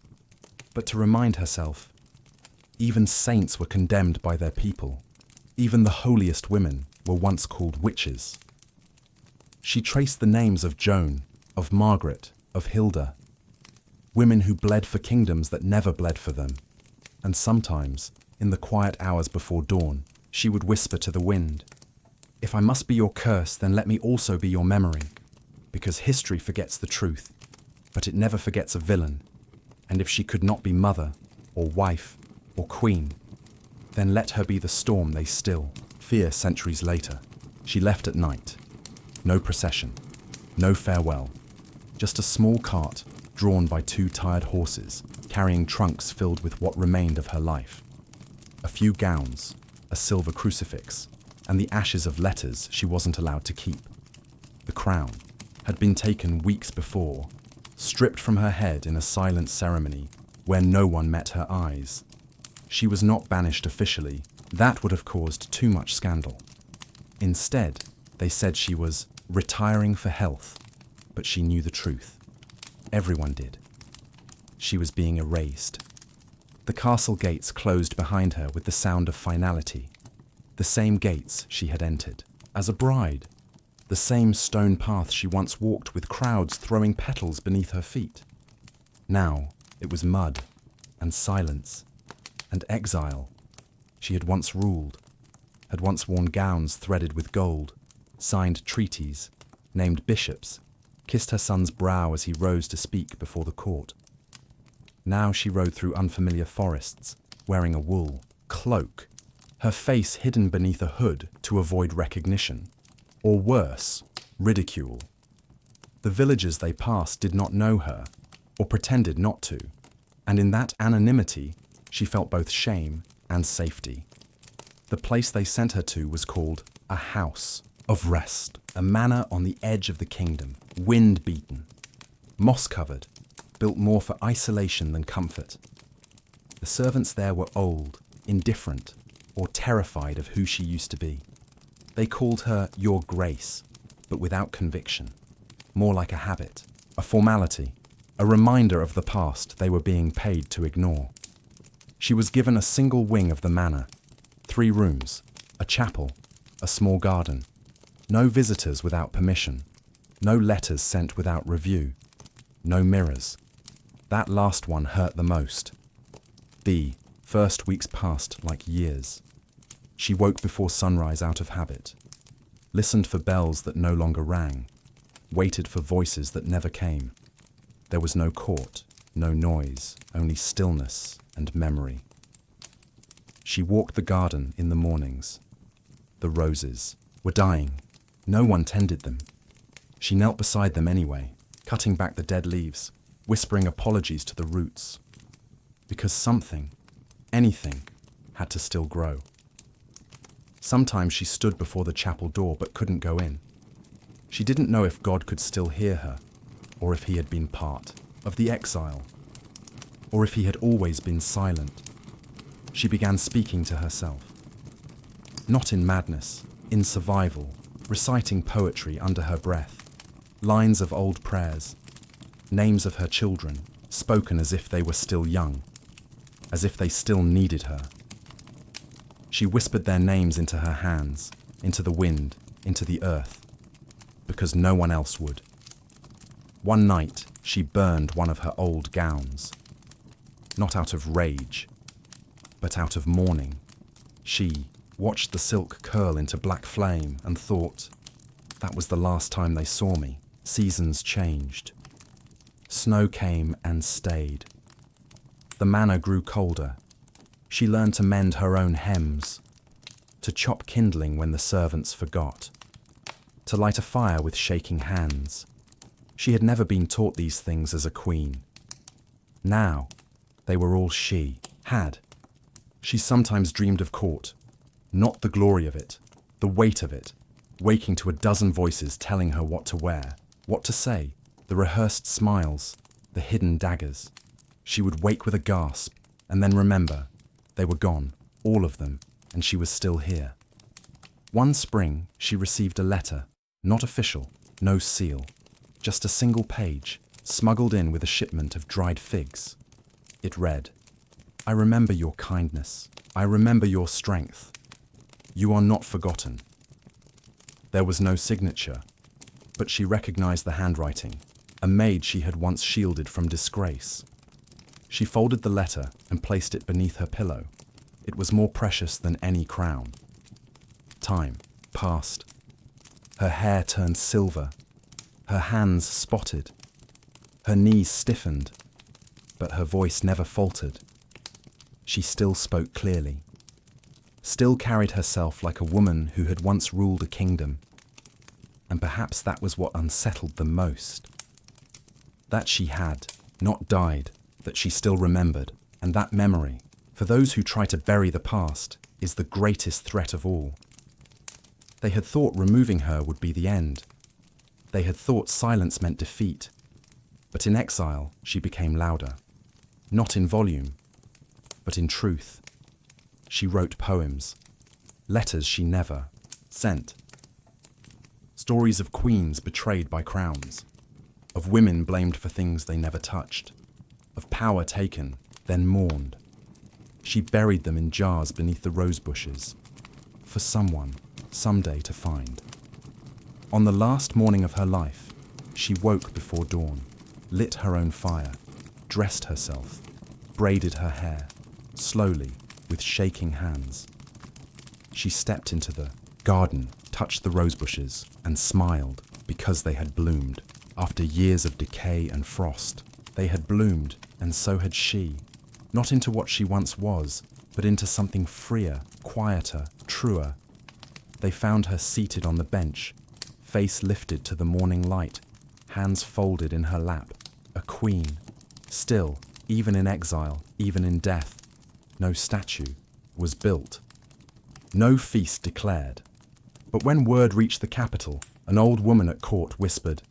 but to remind herself. Even saints were condemned by their people. Even the holiest women were once called witches. She traced the names of Joan, of Margaret, of Hilda, women who bled for kingdoms that never bled for them. And sometimes, in the quiet hours before dawn, she would whisper to the wind, If I must be your curse, then let me also be your memory, because history forgets the truth, but it never forgets a villain. And if she could not be mother, or wife, or queen, then let her be the storm they still fear centuries later. She left at night. No procession, no farewell, just a small cart drawn by 2 tired horses, carrying trunks filled with what remained of her life. A few gowns, a silver crucifix, and the ashes of letters she wasn't allowed to keep. The crown had been taken weeks before, stripped from her head in a silent ceremony where no one met her eyes. She was not banished officially. That would have caused too much scandal. Instead, they said she was retiring for health, but she knew the truth. Everyone did. She was being erased. The castle gates closed behind her with the sound of finality. The same gates she had entered as a bride. The same stone path she once walked with crowds throwing petals beneath her feet. Now it was mud and silence and exile. She had once ruled, had once worn gowns threaded with gold, signed treaties, named bishops, kissed her son's brow as he rose to speak before the court. Now she rode through unfamiliar forests, wearing a wool cloak, her face hidden beneath a hood to avoid recognition, or worse, ridicule. The villagers they passed did not know her, or pretended not to, and in that anonymity she felt both shame and safety. The place they sent her to was called a house of rest, a manor on the edge of the kingdom, wind-beaten, moss-covered, built more for isolation than comfort. The servants there were old, indifferent, or terrified of who she used to be. They called her Your Grace, but without conviction, more like a habit, a formality, a reminder of the past they were being paid to ignore. She was given a single wing of the manor, 3 rooms, a chapel, a small garden, no visitors without permission, no letters sent without review, no mirrors. That last one hurt the most. The first weeks passed like years. She woke before sunrise out of habit, listened for bells that no longer rang, waited for voices that never came. There was no court, no noise, only stillness and memory. She walked the garden in the mornings. The roses were dying. No one tended them. She knelt beside them anyway, cutting back the dead leaves, whispering apologies to the roots. Because something, anything, had to still grow. Sometimes she stood before the chapel door but couldn't go in. She didn't know if God could still hear her, or if he had been part of the exile, or if he had always been silent. She began speaking to herself. Not in madness, in survival, reciting poetry under her breath, lines of old prayers, names of her children, spoken as if they were still young, as if they still needed her. She whispered their names into her hands, into the wind, into the earth, because no one else would. One night, she burned one of her old gowns, not out of rage, but out of mourning. She watched the silk curl into black flame and thought, that was the last time they saw me. Seasons changed. Snow came and stayed. The manor grew colder. She learned to mend her own hems, to chop kindling when the servants forgot, to light a fire with shaking hands. She had never been taught these things as a queen. Now, they were all she had. She sometimes dreamed of court, not the glory of it, the weight of it, waking to a dozen voices telling her what to wear, what to say, the rehearsed smiles, the hidden daggers. She would wake with a gasp and then remember they were gone, all of them, and she was still here. One spring, she received a letter, not official, no seal, just a single page, smuggled in with a shipment of dried figs. It read, I remember your kindness. I remember your strength. You are not forgotten. There was no signature, but she recognized the handwriting, a maid she had once shielded from disgrace. She folded the letter and placed it beneath her pillow. It was more precious than any crown. Time past. Her hair turned silver, her hands spotted, her knees stiffened, but her voice never faltered. She still spoke clearly, still carried herself like a woman who had once ruled a kingdom. And perhaps that was what unsettled them most. That she had not died, that she still remembered, and that memory, for those who try to bury the past, is the greatest threat of all. They had thought removing her would be the end. They had thought silence meant defeat. But in exile, she became louder. Not in volume, but in truth. She wrote poems, letters she never sent. Stories of queens betrayed by crowns, of women blamed for things they never touched, of power taken, then mourned. She buried them in jars beneath the rose bushes, for someone, someday to find. On the last morning of her life, she woke before dawn, lit her own fire, dressed herself, braided her hair, slowly, with shaking hands. She stepped into the garden, touched the rose bushes, and smiled because they had bloomed. After years of decay and frost, they had bloomed, and so had she, not into what she once was, but into something freer, quieter, truer. They found her seated on the bench, face lifted to the morning light, hands folded in her lap, a queen. Still, even in exile, even in death, no statue was built, no feast declared. But when word reached the capital, an old woman at court whispered,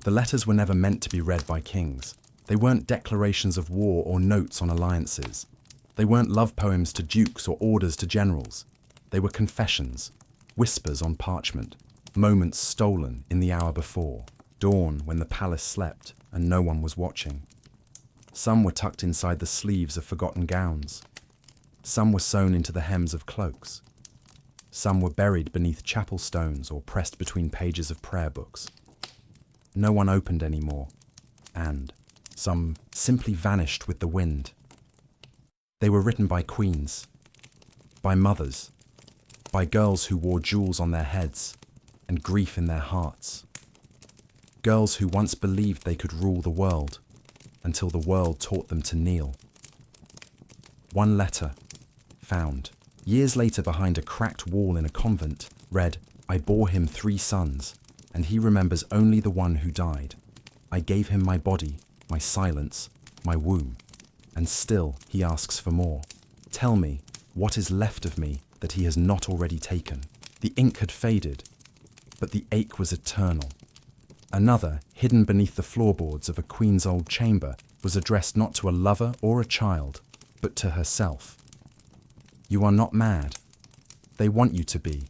the letters were never meant to be read by kings. They weren't declarations of war or notes on alliances. They weren't love poems to dukes or orders to generals. They were confessions, whispers on parchment, moments stolen in the hour before, dawn when the palace slept and no one was watching. Some were tucked inside the sleeves of forgotten gowns. Some were sewn into the hems of cloaks. Some were buried beneath chapel stones or pressed between pages of prayer books. No one opened anymore, and some simply vanished with the wind. They were written by queens, by mothers, by girls who wore jewels on their heads and grief in their hearts. Girls who once believed they could rule the world until the world taught them to kneel. One letter, found years later behind a cracked wall in a convent, read, I bore him 3 sons, and he remembers only the one who died. I gave him my body, my silence, my womb, and still he asks for more. Tell me, what is left of me that he has not already taken? The ink had faded, but the ache was eternal. Another, hidden beneath the floorboards of a queen's old chamber, was addressed not to a lover or a child, but to herself. You are not mad. They want you to be.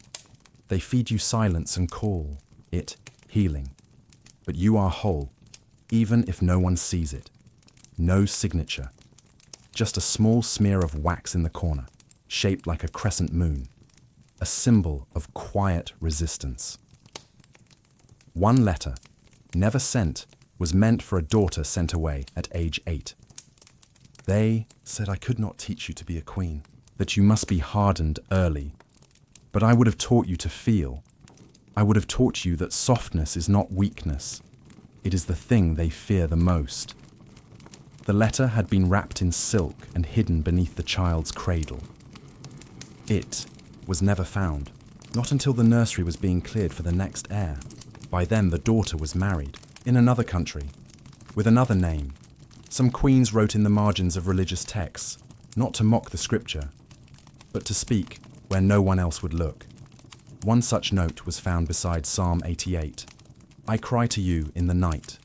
They feed you silence and call it healing. But you are whole, even if no one sees it. No signature. Just a small smear of wax in the corner, shaped like a crescent moon. A symbol of quiet resistance. One letter, never sent, was meant for a daughter sent away at age 8. They said I could not teach you to be a queen, that you must be hardened early. But I would have taught you to feel. I would have taught you that softness is not weakness. It is the thing they fear the most. The letter had been wrapped in silk and hidden beneath the child's cradle. It was never found, not until the nursery was being cleared for the next heir. By then the daughter was married, in another country, with another name. Some queens wrote in the margins of religious texts, not to mock the scripture, but to speak where no one else would look. One such note was found beside Psalm 88. I cry to you in the night,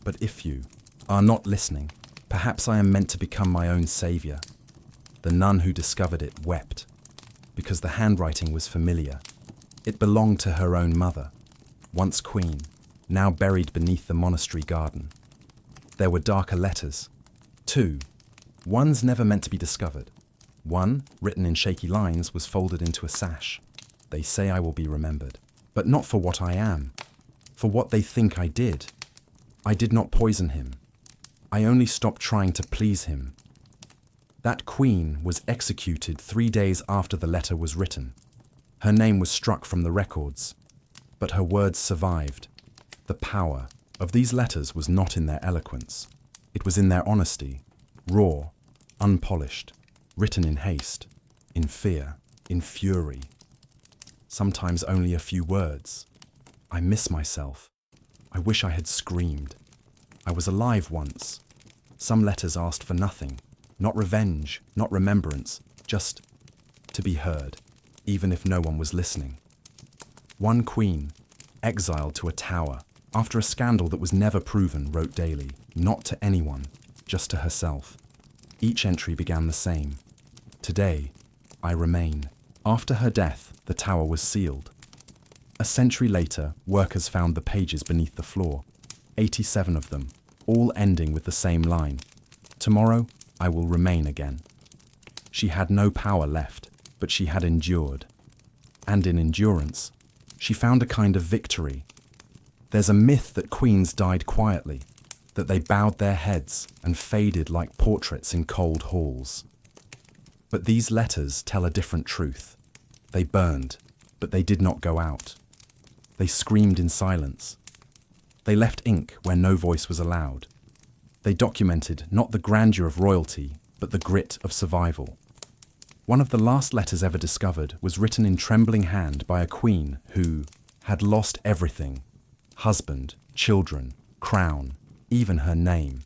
but if you are not listening, perhaps I am meant to become my own saviour. The nun who discovered it wept, because the handwriting was familiar. It belonged to her own mother, once queen, now buried beneath the monastery garden. There were darker letters. 2. One's never meant to be discovered. One, written in shaky lines, was folded into a sash. They say I will be remembered, but not for what I am, for what they think I did. I did not poison him. I only stopped trying to please him. That queen was executed 3 days after the letter was written. Her name was struck from the records, but her words survived. The power of these letters was not in their eloquence. It was in their honesty, raw, unpolished, written in haste, in fear, in fury. Sometimes only a few words. I miss myself. I wish I had screamed. I was alive once. Some letters asked for nothing, not revenge, not remembrance, just to be heard, even if no one was listening. One queen, exiled to a tower, after a scandal that was never proven, wrote daily, not to anyone, just to herself. Each entry began the same. Today, I remain. After her death, the tower was sealed. A century later, workers found the pages beneath the floor, 87 of them, all ending with the same line. Tomorrow, I will remain again. She had no power left, but she had endured. And in endurance, she found a kind of victory. There's a myth that queens died quietly, that they bowed their heads and faded like portraits in cold halls. But these letters tell a different truth. They burned, but they did not go out. They screamed in silence. They left ink where no voice was allowed. They documented not the grandeur of royalty, but the grit of survival. One of the last letters ever discovered was written in trembling hand by a queen who had lost everything: husband, children, crown, even her name.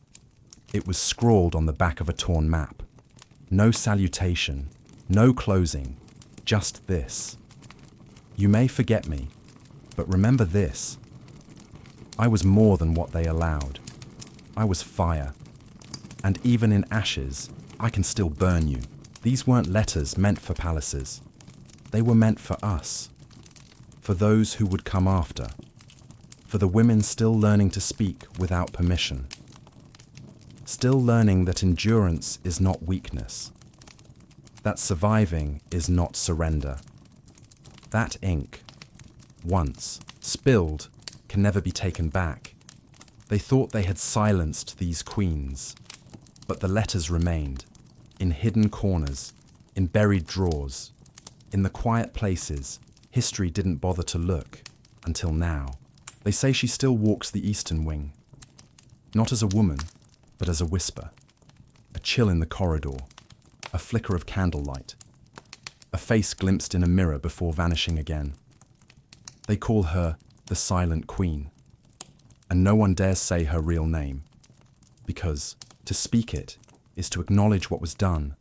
It was scrawled on the back of a torn map. No salutation, no closing, just this: you may forget me, but remember this. I was more than what they allowed. I was fire. And even in ashes, I can still burn you. These weren't letters meant for palaces. They were meant for us. For those who would come after. For the women still learning to speak without permission. Still learning that endurance is not weakness. That surviving is not surrender. That ink, once spilled, can never be taken back. They thought they had silenced these queens, but the letters remained, in hidden corners, in buried drawers, in the quiet places. History didn't bother to look, until now. They say she still walks the eastern wing, not as a woman, but as a whisper, a chill in the corridor, a flicker of candlelight, a face glimpsed in a mirror before vanishing again. They call her the Silent Queen, and no one dares say her real name, because to speak it is to acknowledge what was done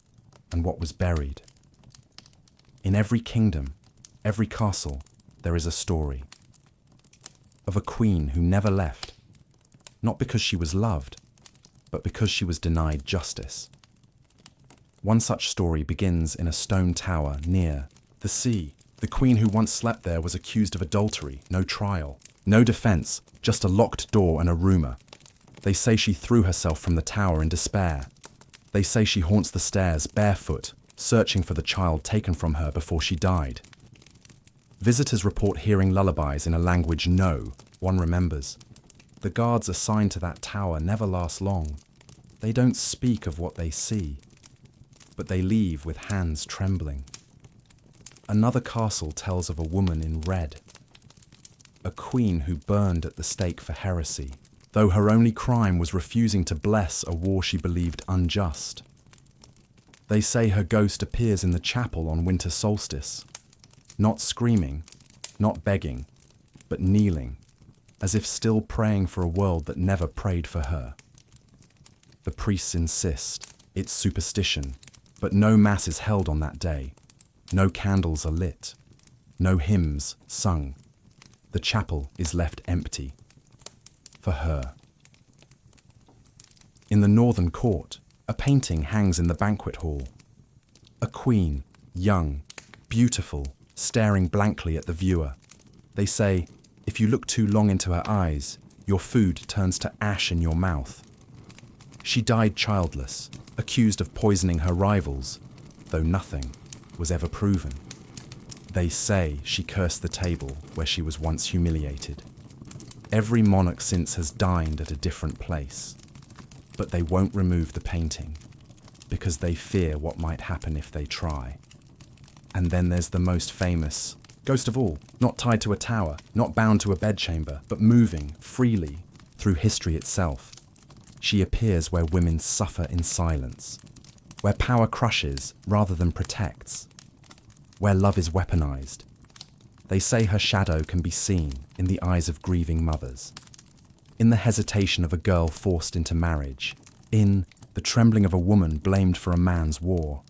and what was buried. In every kingdom, every castle, there is a story of a queen who never left, not because she was loved, but because she was denied justice. One such story begins in a stone tower near the sea. The queen who once slept there was accused of adultery, no trial, no defense, just a locked door and a rumor. They say she threw herself from the tower in despair. They say she haunts the stairs barefoot, searching for the child taken from her before she died. Visitors report hearing lullabies in a language no one remembers. The guards assigned to that tower never last long. They don't speak of what they see, but they leave with hands trembling. Another castle tells of a woman in red, a queen who burned at the stake for heresy, though her only crime was refusing to bless a war she believed unjust. They say her ghost appears in the chapel on winter solstice, not screaming, not begging, but kneeling, as if still praying for a world that never prayed for her. The priests insist it's superstition, but no mass is held on that day. No candles are lit, no hymns sung. The chapel is left empty for her. In the northern court, a painting hangs in the banquet hall. A queen, young, beautiful, staring blankly at the viewer. They say, if you look too long into her eyes, your food turns to ash in your mouth. She died childless, accused of poisoning her rivals, though nothing was ever proven. They say she cursed the table where she was once humiliated. Every monarch since has dined at a different place, but they won't remove the painting because they fear what might happen if they try. And then there's the most famous Ghost of all, not tied to a tower, not bound to a bedchamber, but moving freely through history itself. She appears where women suffer in silence, where power crushes rather than protects, where love is weaponized. They say her shadow can be seen in the eyes of grieving mothers, in the hesitation of a girl forced into marriage, in the trembling of a woman blamed for a man's war.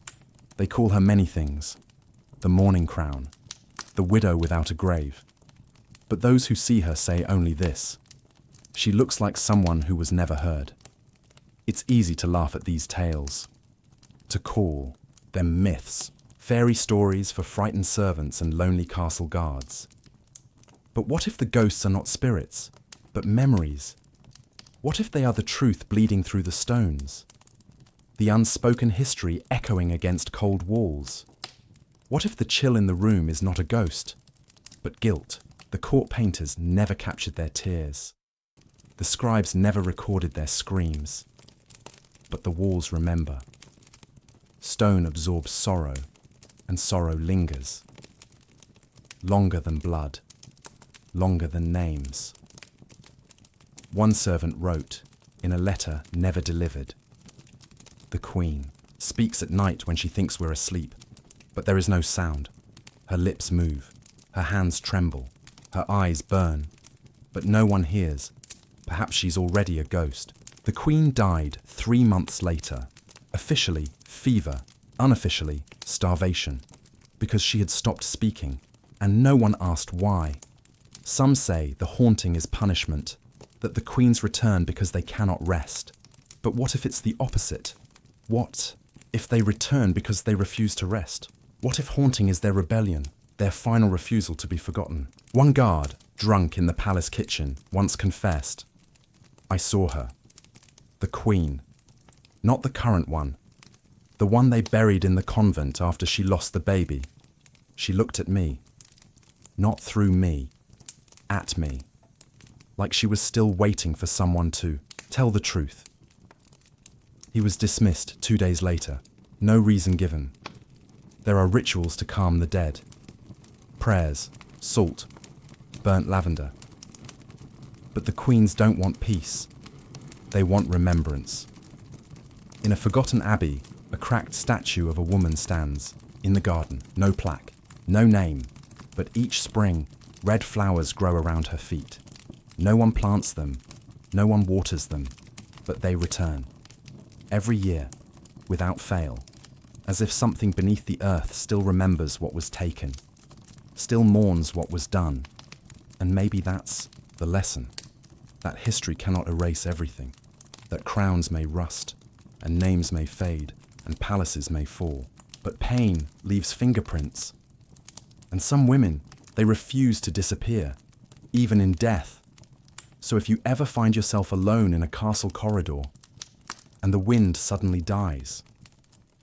They call her many things: the mourning crown, the widow without a grave. But those who see her say only this: she looks like someone who was never heard. It's easy to laugh at these tales, to call them myths, fairy stories for frightened servants and lonely castle guards. But what if the ghosts are not spirits, but memories? What if they are the truth bleeding through the stones? The unspoken history echoing against cold walls? What if the chill in the room is not a ghost, but guilt? The court painters never captured their tears. The scribes never recorded their screams. But the walls remember. Stone absorbs sorrow, and sorrow lingers. Longer than blood, longer than names. One servant wrote, in a letter never delivered: "The Queen speaks at night when she thinks we're asleep, but there is no sound. Her lips move, her hands tremble, her eyes burn, but no one hears. Perhaps she's already a ghost." The Queen died 3 months later. Officially, fever; unofficially, starvation. Because she had stopped speaking, and no one asked why. Some say the haunting is punishment, that the queens return because they cannot rest. But what if it's the opposite? What if they return because they refuse to rest? What if haunting is their rebellion, their final refusal to be forgotten? One guard, drunk in the palace kitchen, once confessed, "I saw her. The Queen. Not the current one. The one they buried in the convent after she lost the baby. She looked at me. Not through me. At me. Like she was still waiting for someone to tell the truth." He was dismissed 2 days later. No reason given. There are rituals to calm the dead. Prayers, salt, burnt lavender. But the queens don't want peace. They want remembrance. In a forgotten abbey, a cracked statue of a woman stands. In the garden, no plaque, no name. But each spring, red flowers grow around her feet. No one plants them, no one waters them, but they return. Every year, without fail, as if something beneath the earth still remembers what was taken, still mourns what was done. And maybe that's the lesson, that history cannot erase everything, that crowns may rust, and names may fade, and palaces may fall, but pain leaves fingerprints. And some women, they refuse to disappear, even in death. So if you ever find yourself alone in a castle corridor, and the wind suddenly dies,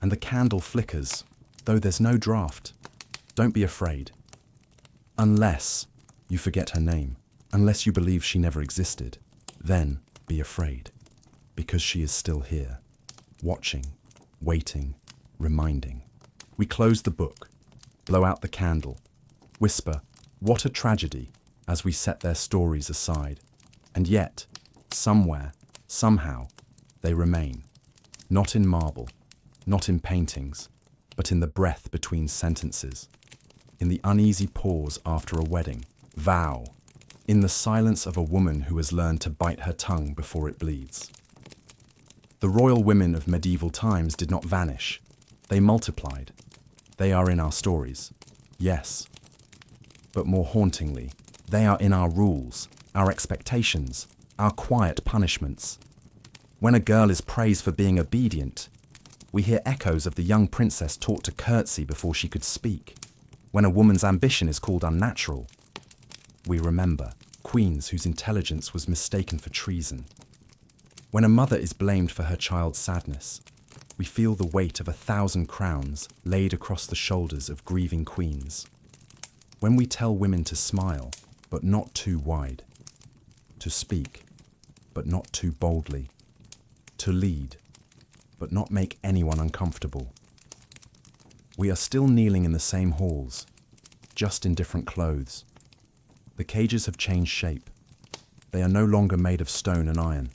and the candle flickers, though there's no draught, don't be afraid. Unless you forget her name, unless you believe she never existed, then be afraid, because she is still here, watching, waiting, reminding. We close the book, blow out the candle, whisper, "What a tragedy," as we set their stories aside. And yet, somewhere, somehow, they remain, not in marble, not in paintings, but in the breath between sentences, in the uneasy pause after a wedding, vow, in the silence of a woman who has learned to bite her tongue before it bleeds. The royal women of medieval times did not vanish. They multiplied. They are in our stories, yes. But more hauntingly, they are in our rules, our expectations, our quiet punishments. When a girl is praised for being obedient, we hear echoes of the young princess taught to curtsy before she could speak. When a woman's ambition is called unnatural, we remember queens whose intelligence was mistaken for treason. When a mother is blamed for her child's sadness, we feel the weight of 1,000 crowns laid across the shoulders of grieving queens. When we tell women to smile, but not too wide, to speak, but not too boldly, to lead, but not make anyone uncomfortable, we are still kneeling in the same halls, just in different clothes. The cages have changed shape. They are no longer made of stone and iron.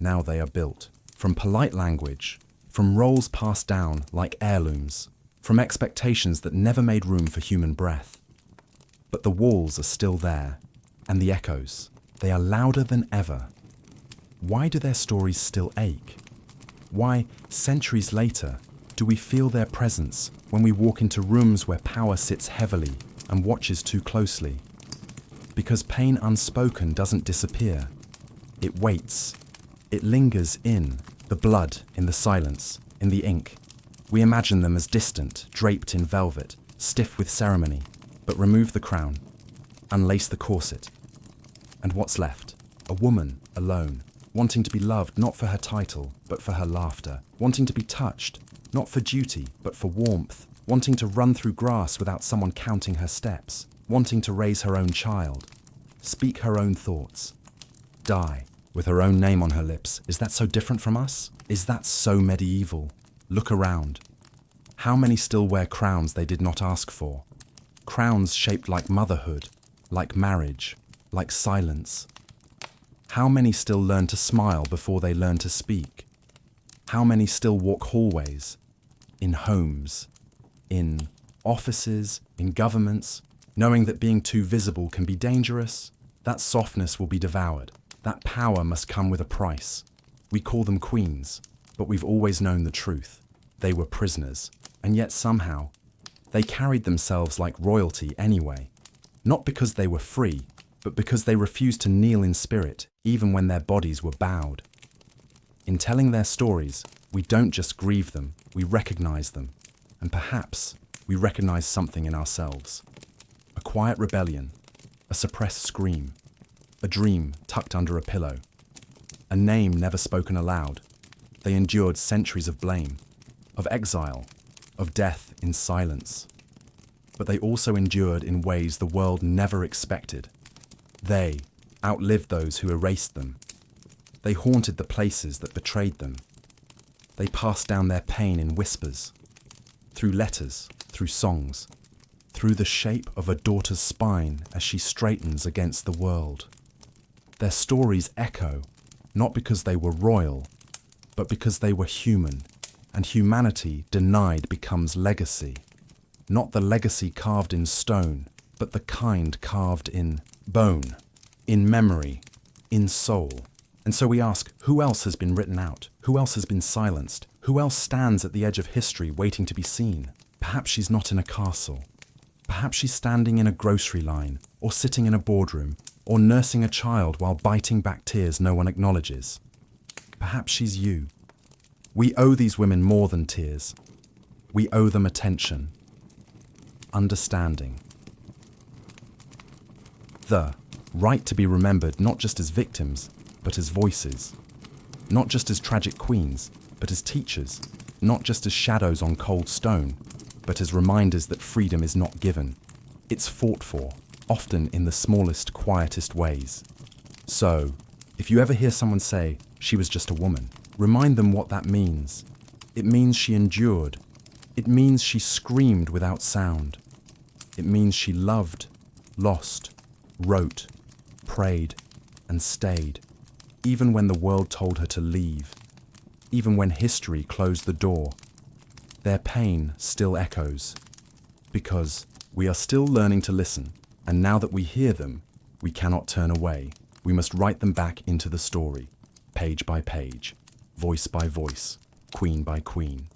Now they are built from polite language, from roles passed down like heirlooms, from expectations that never made room for human breath. But the walls are still there, and the echoes, they are louder than ever. Why do their stories still ache? Why, centuries later, do we feel their presence when we walk into rooms where power sits heavily and watches too closely? Because pain unspoken doesn't disappear. It waits. It lingers in the blood, in the silence, in the ink. We imagine them as distant, draped in velvet, stiff with ceremony. But remove the crown, unlace the corset. And what's left? A woman, alone, wanting to be loved not for her title, but for her laughter, wanting to be touched, not for duty, but for warmth, wanting to run through grass without someone counting her steps, wanting to raise her own child, speak her own thoughts, die with her own name on her lips. Is that so different from us? Is that so medieval? Look around. How many still wear crowns they did not ask for? Crowns shaped like motherhood, like marriage, like silence. How many still learn to smile before they learn to speak? How many still walk hallways, in homes, in offices, in governments, knowing that being too visible can be dangerous? That softness will be devoured. That power must come with a price. We call them queens, but we've always known the truth. They were prisoners, and yet somehow, they carried themselves like royalty anyway. Not because they were free, but because they refused to kneel in spirit, even when their bodies were bowed. In telling their stories, we don't just grieve them, we recognize them. And perhaps we recognize something in ourselves. A quiet rebellion, a suppressed scream, a dream tucked under a pillow, a name never spoken aloud. They endured centuries of blame, of exile, of death in silence. But they also endured in ways the world never expected. They outlived those who erased them. They haunted the places that betrayed them. They passed down their pain in whispers, through letters, through songs, through the shape of a daughter's spine as she straightens against the world. Their stories echo, not because they were royal, but because they were human, and humanity denied becomes legacy. Not the legacy carved in stone, but the kind carved in bone, in memory, in soul. And so we ask, who else has been written out? Who else has been silenced? Who else stands at the edge of history waiting to be seen? Perhaps she's not in a castle. Perhaps she's standing in a grocery line, or sitting in a boardroom, or nursing a child while biting back tears no one acknowledges. Perhaps she's you. We owe these women more than tears. We owe them attention, understanding. The right to be remembered not just as victims, but as voices. Not just as tragic queens, but as teachers. Not just as shadows on cold stone, but as reminders that freedom is not given. It's fought for, often in the smallest, quietest ways. So, if you ever hear someone say, she was just a woman, remind them what that means. It means she endured. It means she screamed without sound. It means she loved, lost, wrote, prayed, and stayed, even when the world told her to leave, even when history closed the door. Their pain still echoes, because we are still learning to listen, and now that we hear them, we cannot turn away. We must write them back into the story, page by page, voice by voice, queen by queen.